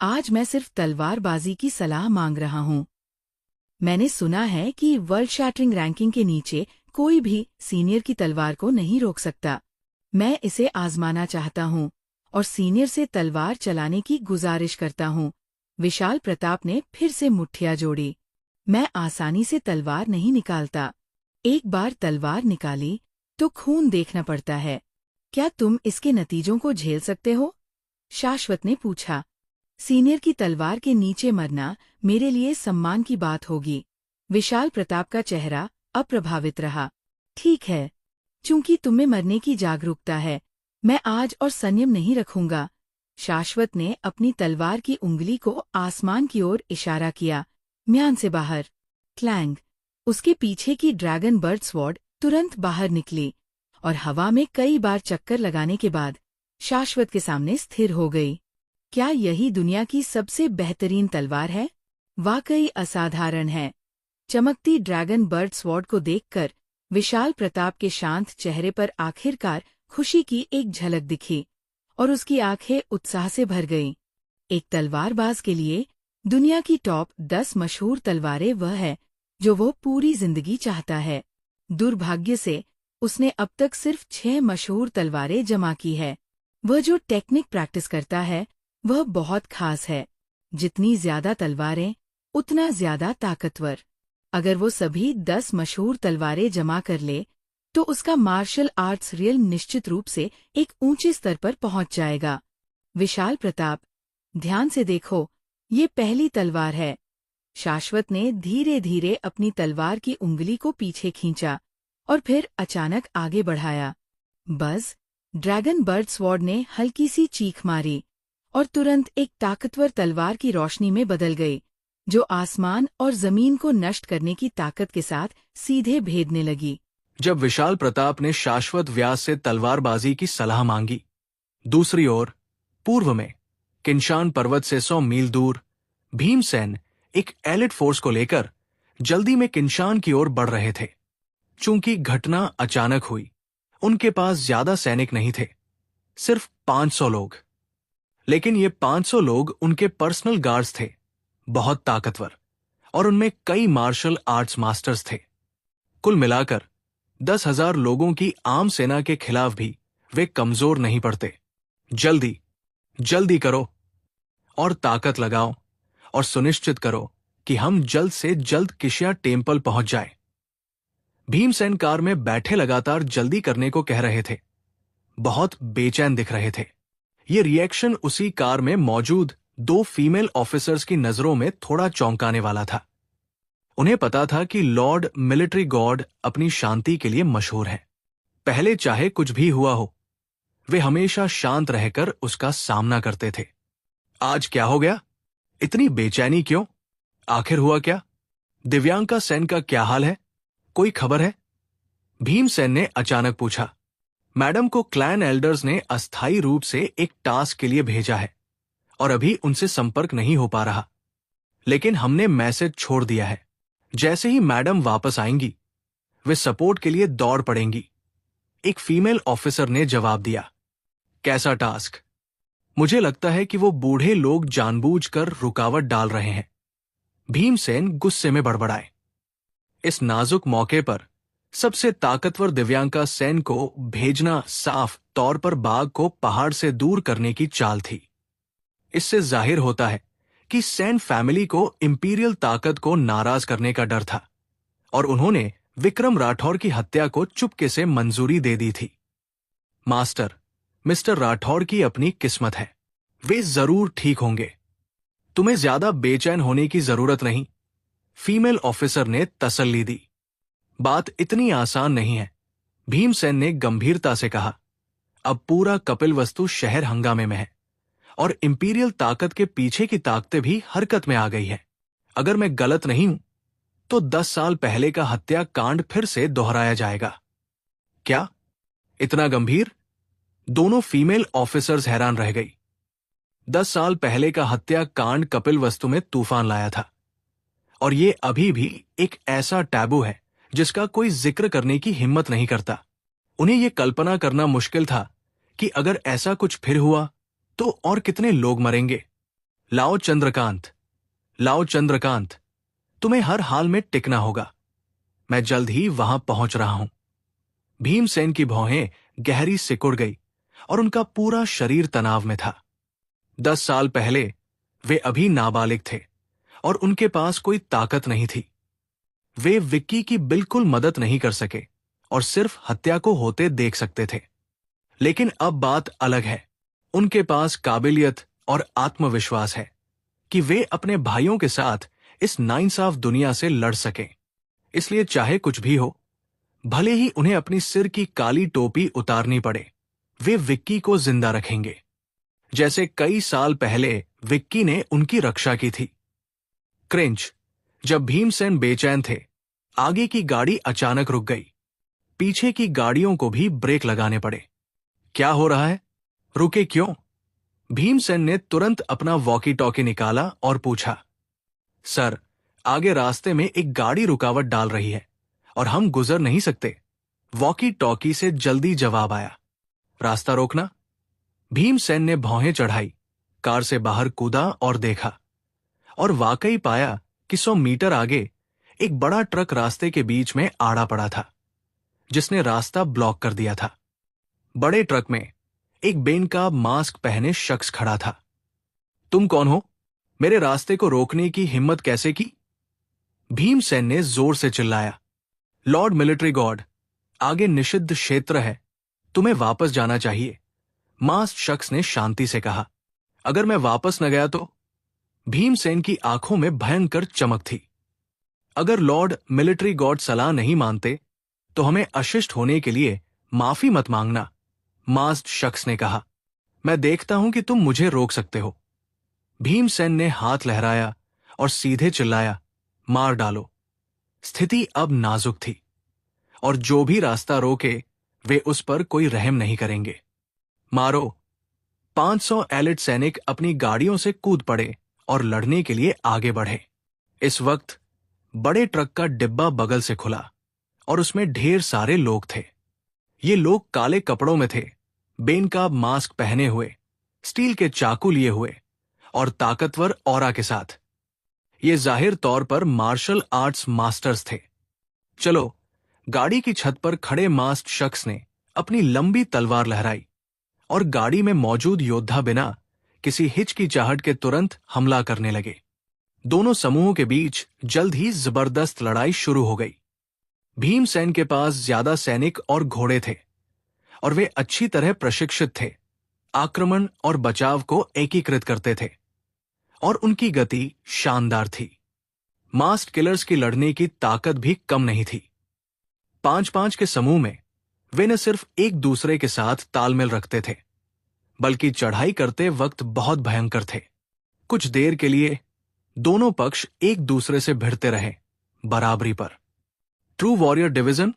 आज मैं सिर्फ तलवारबाजी की सलाह मांग रहा हूँ। मैंने सुना है कि वर्ल्ड शैटरिंग रैंकिंग के नीचे कोई भी सीनियर की तलवार को नहीं रोक सकता। मैं इसे आजमाना चाहता हूँ और सीनियर से तलवार चलाने की गुजारिश करता हूँ। विशाल प्रताप ने फिर से मुट्ठियां जोड़ी। मैं आसानी से तलवार नहीं निकालता। एक बार तलवार निकाली तो खून देखना पड़ता है। क्या तुम इसके नतीजों को झेल सकते हो? शाश्वत ने पूछा। सीनियर की तलवार के नीचे मरना मेरे लिए सम्मान की बात होगी। विशाल प्रताप का चेहरा अप्रभावित रहा। ठीक है, चूंकि तुम्हें मरने की जागरूकता है, मैं आज और संयम नहीं रखूंगा। शाश्वत ने अपनी तलवार की उंगली को आसमान की ओर इशारा किया। म्यान से बाहर। क्लैंग। उसके पीछे की ड्रैगन बर्ड स्वॉर्ड तुरंत बाहर निकली और हवा में कई बार चक्कर लगाने के बाद शाश्वत के सामने स्थिर हो गई। क्या यही दुनिया की सबसे बेहतरीन तलवार है? वाकई असाधारण है। चमकती ड्रैगन बर्ड स्वॉर्ड को देखकर विशाल प्रताप के शांत चेहरे पर आखिरकार खुशी की एक झलक दिखी और उसकी आंखें उत्साह से भर गईं। एक तलवारबाज के लिए दुनिया की टॉप 10 मशहूर तलवारें वह है जो वो पूरी जिंदगी चाहता है। दुर्भाग्य से उसने अब तक सिर्फ 6 मशहूर तलवारें जमा की है। वह जो टेक्निक प्रैक्टिस करता है वह बहुत खास है। जितनी ज्यादा तलवारें उतना ज्यादा ताकतवर। अगर वो सभी 10 मशहूर तलवारें जमा कर ले तो उसका मार्शल आर्ट्स रियल निश्चित रूप से एक ऊंचे स्तर पर पहुंच जाएगा। विशाल प्रताप, ध्यान से देखो, ये पहली तलवार है। शाश्वत ने धीरे धीरे अपनी तलवार की उंगली को पीछे खींचा और फिर अचानक आगे बढ़ाया। बस, ड्रैगन बर्ड स्वॉर्ड ने हल्की सी चीख मारी और तुरंत एक ताकतवर तलवार की रोशनी में बदल गई, जो आसमान और जमीन को नष्ट करने की ताकत के साथ सीधे भेदने लगी। जब विशाल प्रताप ने शाश्वत व्यास से तलवारबाजी की सलाह मांगी, दूसरी ओर पूर्व में किंशान पर्वत से 100 मील दूर भीमसेन एक एलिट फोर्स को लेकर जल्दी में किंशान की ओर बढ़ रहे थे। चूंकि घटना अचानक हुई, उनके पास ज्यादा सैनिक नहीं थे, सिर्फ 500 लोग। लेकिन ये 500 लोग उनके पर्सनल गार्ड्स थे, बहुत ताकतवर, और उनमें कई मार्शल आर्ट्स मास्टर्स थे। कुल मिलाकर 10,000 लोगों की आम सेना के खिलाफ भी वे कमजोर नहीं पड़ते। जल्दी जल्दी करो और ताकत लगाओ और सुनिश्चित करो कि हम जल्द से जल्द किशिया टेम्पल पहुंच जाए। भीमसेन कार में बैठे लगातार जल्दी करने को कह रहे थे, बहुत बेचैन दिख रहे थे। ये रिएक्शन उसी कार में मौजूद 2 फीमेल ऑफिसर्स की नजरों में थोड़ा चौंकाने वाला था। उन्हें पता था कि लॉर्ड मिलिट्री गॉड अपनी शांति के लिए मशहूर है। पहले चाहे कुछ भी हुआ हो, वे हमेशा शांत रहकर उसका सामना करते थे। आज क्या हो गया? इतनी बेचैनी क्यों? आखिर हुआ क्या? दिव्यांका सेन का क्या हाल है? कोई खबर है? भीमसेन ने अचानक पूछा। मैडम को क्लैन एल्डर्स ने अस्थायी रूप से एक टास्क के लिए भेजा है और अभी उनसे संपर्क नहीं हो पा रहा, लेकिन हमने मैसेज छोड़ दिया है। जैसे ही मैडम वापस आएंगी, वे सपोर्ट के लिए दौड़ पड़ेंगी, एक फीमेल ऑफिसर ने जवाब दिया। कैसा टास्क? मुझे लगता है कि वो बूढ़े लोग जानबूझकर रुकावट डाल रहे हैं, भीमसेन गुस्से में बड़बड़ाए। इस नाजुक मौके पर सबसे ताकतवर दिव्यांका सेन को भेजना साफ तौर पर बाघ को पहाड़ से दूर करने की चाल थी। इससे जाहिर होता है कि सेन फैमिली को इंपीरियल ताकत को नाराज करने का डर था और उन्होंने विक्रम राठौर की हत्या को चुपके से मंजूरी दे दी थी। मास्टर, मिस्टर राठौर की अपनी किस्मत है, वे जरूर ठीक होंगे। तुम्हें ज्यादा बेचैन होने की जरूरत नहीं, फीमेल ऑफिसर ने तसल्ली दी। बात इतनी आसान नहीं है, भीमसेन ने गंभीरता से कहा। अब पूरा कपिलवस्तु शहर हंगामे में है और इंपीरियल ताकत के पीछे की ताकतें भी हरकत में आ गई है। अगर मैं गलत नहीं हूं तो 10 साल पहले का हत्याकांड फिर से दोहराया जाएगा। क्या? इतना गंभीर? दोनों फीमेल ऑफिसर्स हैरान रह गई। 10 साल पहले का हत्याकांड कपिलवस्तु में तूफान लाया था और ये अभी भी एक ऐसा टैबू है जिसका कोई जिक्र करने की हिम्मत नहीं करता। उन्हें यह कल्पना करना मुश्किल था कि अगर ऐसा कुछ फिर हुआ तो और कितने लोग मरेंगे। लाओ चंद्रकांत, तुम्हें हर हाल में टिकना होगा। मैं जल्द ही वहां पहुंच रहा हूं। भीमसेन की भौहें गहरी सिकुड़ गई और उनका पूरा शरीर तनाव में था। 10 साल पहले वे अभी नाबालिग थे और उनके पास कोई ताकत नहीं थी। वे विक्की की बिल्कुल मदद नहीं कर सके और सिर्फ हत्या को होते देख सकते थे। लेकिन अब बात अलग है। उनके पास काबिलियत और आत्मविश्वास है कि वे अपने भाइयों के साथ इस नाइंसाफ दुनिया से लड़ सकें। इसलिए चाहे कुछ भी हो, भले ही उन्हें अपनी सिर की काली टोपी उतारनी पड़े, वे विक्की को जिंदा रखेंगे, जैसे कई साल पहले विक्की ने उनकी रक्षा की थी। क्रिंच, जब भीमसेन बेचैन थे, आगे की गाड़ी अचानक रुक गई। पीछे की गाड़ियों को भी ब्रेक लगाने पड़े। क्या हो रहा है? रुके क्यों? भीमसेन ने तुरंत अपना वॉकी टॉकी निकाला और पूछा। सर, आगे रास्ते में एक गाड़ी रुकावट डाल रही है और हम गुजर नहीं सकते। वॉकी टॉकी से जल्दी जवाब आया। रास्ता रोकना? भीमसेन ने भौहें चढ़ाई, कार से बाहर कूदा और देखा, और वाकई पाया कि 100 मीटर आगे एक बड़ा ट्रक रास्ते के बीच में आड़ा पड़ा था, जिसने रास्ता ब्लॉक कर दिया था। बड़े ट्रक में एक बेनकाब मास्क पहने शख्स खड़ा था। तुम कौन हो? मेरे रास्ते को रोकने की हिम्मत कैसे की? भीमसेन ने जोर से चिल्लाया। लॉर्ड मिलिट्री गॉड, आगे निषिद्ध क्षेत्र है, तुम्हें वापस जाना चाहिए, मास्क शख्स ने शांति से कहा। अगर मैं वापस न गया तो? भीमसेन की आंखों में भयंकर चमक थी। अगर लॉर्ड मिलिट्री गॉड सलाह नहीं मानते तो हमें अशिष्ट होने के लिए माफी मत मांगना, मास्क शख्स ने कहा। मैं देखता हूं कि तुम मुझे रोक सकते हो। भीमसेन ने हाथ लहराया और सीधे चिल्लाया, मार डालो। स्थिति अब नाजुक थी और जो भी रास्ता रोके वे उस पर कोई रहम नहीं करेंगे। मारो। 500 एलिट सैनिक अपनी गाड़ियों से कूद पड़े और लड़ने के लिए आगे बढ़े। इस वक्त बड़े ट्रक का डिब्बा बगल से खुला और उसमें ढेर सारे लोग थे। ये लोग काले कपड़ों में थे, बेनकाब मास्क पहने हुए, स्टील के चाकू लिए हुए और ताकतवर ऑरा के साथ। ये जाहिर तौर पर मार्शल आर्ट्स मास्टर्स थे। चलो, गाड़ी की छत पर खड़े मास्क शख्स ने अपनी लंबी तलवार लहराई और गाड़ी में मौजूद योद्धा बिना किसी हिचकिचाहट के तुरंत हमला करने लगे। दोनों समूहों के बीच जल्द ही जबरदस्त लड़ाई शुरू हो गई। भीमसेन के पास ज्यादा सैनिक और घोड़े थे और वे अच्छी तरह प्रशिक्षित थे, आक्रमण और बचाव को एकीकृत करते थे और उनकी गति शानदार थी। मास्क किलर्स की लड़ने की ताकत भी कम नहीं थी। 5-5 के समूह में वे न सिर्फ एक दूसरे के साथ तालमेल रखते थे, बल्कि चढ़ाई करते वक्त बहुत भयंकर थे। कुछ देर के लिए दोनों पक्ष एक दूसरे से भिड़ते रहे, बराबरी पर। True warrior division?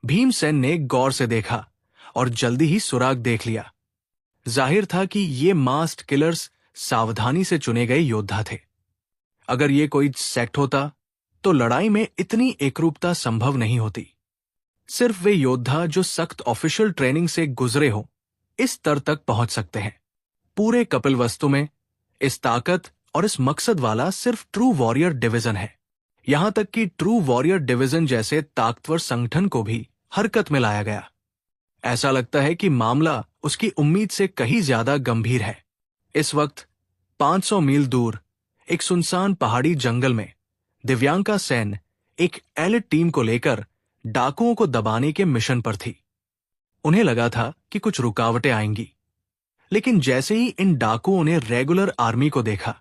भीमसेन ने गौर से देखा और जल्दी ही सुराग देख लिया। जाहिर था कि ये मास्क किलर्स सावधानी से चुने गए योद्धा थे। अगर ये कोई सेक्ट होता तो लड़ाई में इतनी एकरूपता संभव नहीं होती। सिर्फ वे योद्धा जो सख्त ऑफिशियल ट्रेनिंग से गुजरे हो इस स्तर तक पहुंच सकते हैं। पूरे कपिलवस्तु में इस ताकत और इस मकसद वाला सिर्फ ट्रू वॉरियर डिवीजन है। यहां तक कि ट्रू वॉरियर डिवीजन जैसे ताकतवर संगठन को भी हरकत में लाया गया। ऐसा लगता है कि मामला उसकी उम्मीद से कहीं ज्यादा गंभीर है। इस वक्त 500 मील दूर एक सुनसान पहाड़ी जंगल में दिव्यांका सेन एक एलिट टीम को लेकर डाकुओं को दबाने के मिशन पर थी। उन्हें लगा था कि कुछ रुकावटें आएंगी, लेकिन जैसे ही इन डाकुओं ने रेगुलर आर्मी को देखा,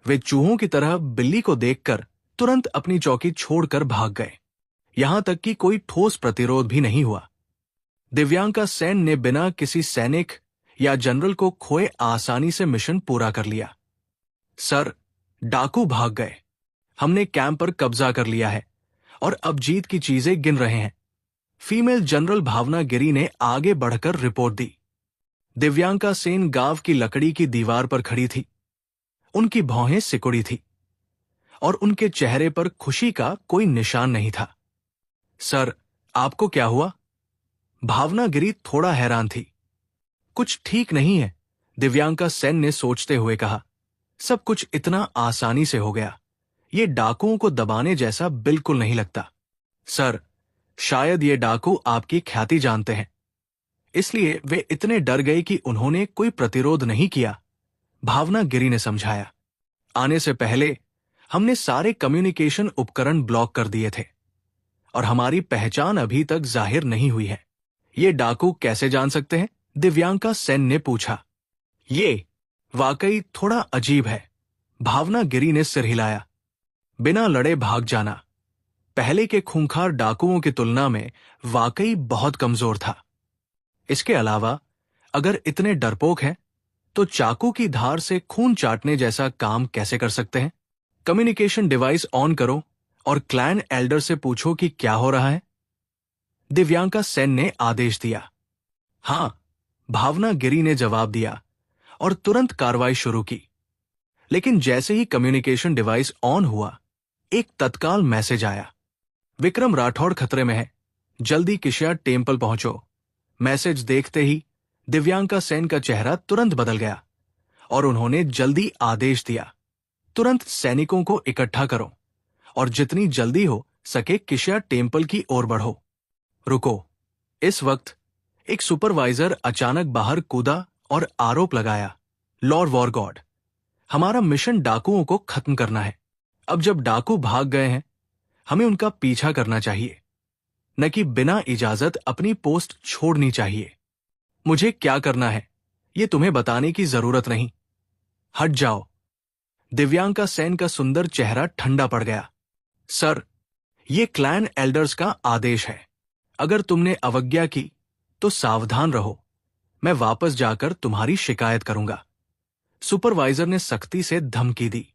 वे चूहों की तरह बिल्ली को देखकर तुरंत अपनी चौकी छोड़कर भाग गए। यहां तक कि कोई ठोस प्रतिरोध भी नहीं हुआ। दिव्यांका सेन ने बिना किसी सैनिक या जनरल को खोए आसानी से मिशन पूरा कर लिया। सर, डाकू भाग गए। हमने कैंप पर कब्जा कर लिया है और अब जीत की चीजें गिन रहे हैं। फीमेल जनरल भावना गिरी ने आगे बढ़कर रिपोर्ट दी। दिव्यांका सेन गांव की लकड़ी की दीवार पर खड़ी थी। उनकी भौहें सिकुड़ी थी और उनके चेहरे पर खुशी का कोई निशान नहीं था। सर, आपको क्या हुआ? भावना गिरी थोड़ा हैरान थी। कुछ ठीक नहीं है, दिव्यांका सेन ने सोचते हुए कहा। सब कुछ इतना आसानी से हो गया। ये डाकुओं को दबाने जैसा बिल्कुल नहीं लगता। सर, शायद ये डाकू आपकी ख्याति जानते हैं, इसलिए वे इतने डर गए कि उन्होंने कोई प्रतिरोध नहीं किया, भावना गिरी ने समझाया। आने से पहले हमने सारे कम्युनिकेशन उपकरण ब्लॉक कर दिए थे और हमारी पहचान अभी तक जाहिर नहीं हुई है। ये डाकू कैसे जान सकते हैं? दिव्यांका सेन ने पूछा। ये वाकई थोड़ा अजीब है, भावना गिरी ने सिर हिलाया। बिना लड़े भाग जाना पहले के खूंखार डाकुओं की तुलना में वाकई बहुत कमजोर था। इसके अलावा अगर इतने डरपोक हैं, तो चाकू की धार से खून चाटने जैसा काम कैसे कर सकते हैं? कम्युनिकेशन डिवाइस ऑन करो और क्लैन एल्डर से पूछो कि क्या हो रहा है, दिव्यांका सेन ने आदेश दिया। हां, भावना गिरी ने जवाब दिया और तुरंत कार्रवाई शुरू की। लेकिन जैसे ही कम्युनिकेशन डिवाइस ऑन हुआ, एक तत्काल मैसेज आया। विक्रम राठौड़ खतरे में है, जल्दी किशिया टेम्पल पहुंचो। मैसेज देखते ही दिव्यांका सेन का चेहरा तुरंत बदल गया और उन्होंने जल्दी आदेश दिया। तुरंत सैनिकों को इकट्ठा करो और जितनी जल्दी हो सके किशिया टेम्पल की ओर बढ़ो। रुको। इस वक्त एक सुपरवाइजर अचानक बाहर कूदा और आरोप लगाया। लॉर्ड वॉरगॉड, हमारा मिशन डाकुओं को खत्म करना है। अब जब डाकू भाग गए हैं, हमें उनका पीछा करना चाहिए, न कि बिना इजाजत अपनी पोस्ट छोड़नी चाहिए। मुझे क्या करना है ये तुम्हें बताने की जरूरत नहीं। हट जाओ। दिव्यांका सेन का सुंदर चेहरा ठंडा पड़ गया। सर, ये क्लैन एल्डर्स का आदेश है। अगर तुमने अवज्ञा की तो सावधान रहो, मैं वापस जाकर तुम्हारी शिकायत करूंगा, सुपरवाइजर ने सख्ती से धमकी दी।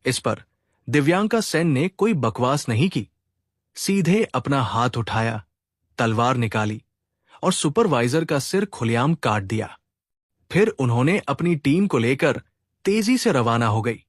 इस पर दिव्यांका सेन ने कोई बकवास नहीं की, सीधे अपना हाथ उठाया, तलवार निकाली और सुपरवाइजर का सिर खुलेआम काट दिया। फिर उन्होंने अपनी टीम को लेकर तेजी से रवाना हो गई।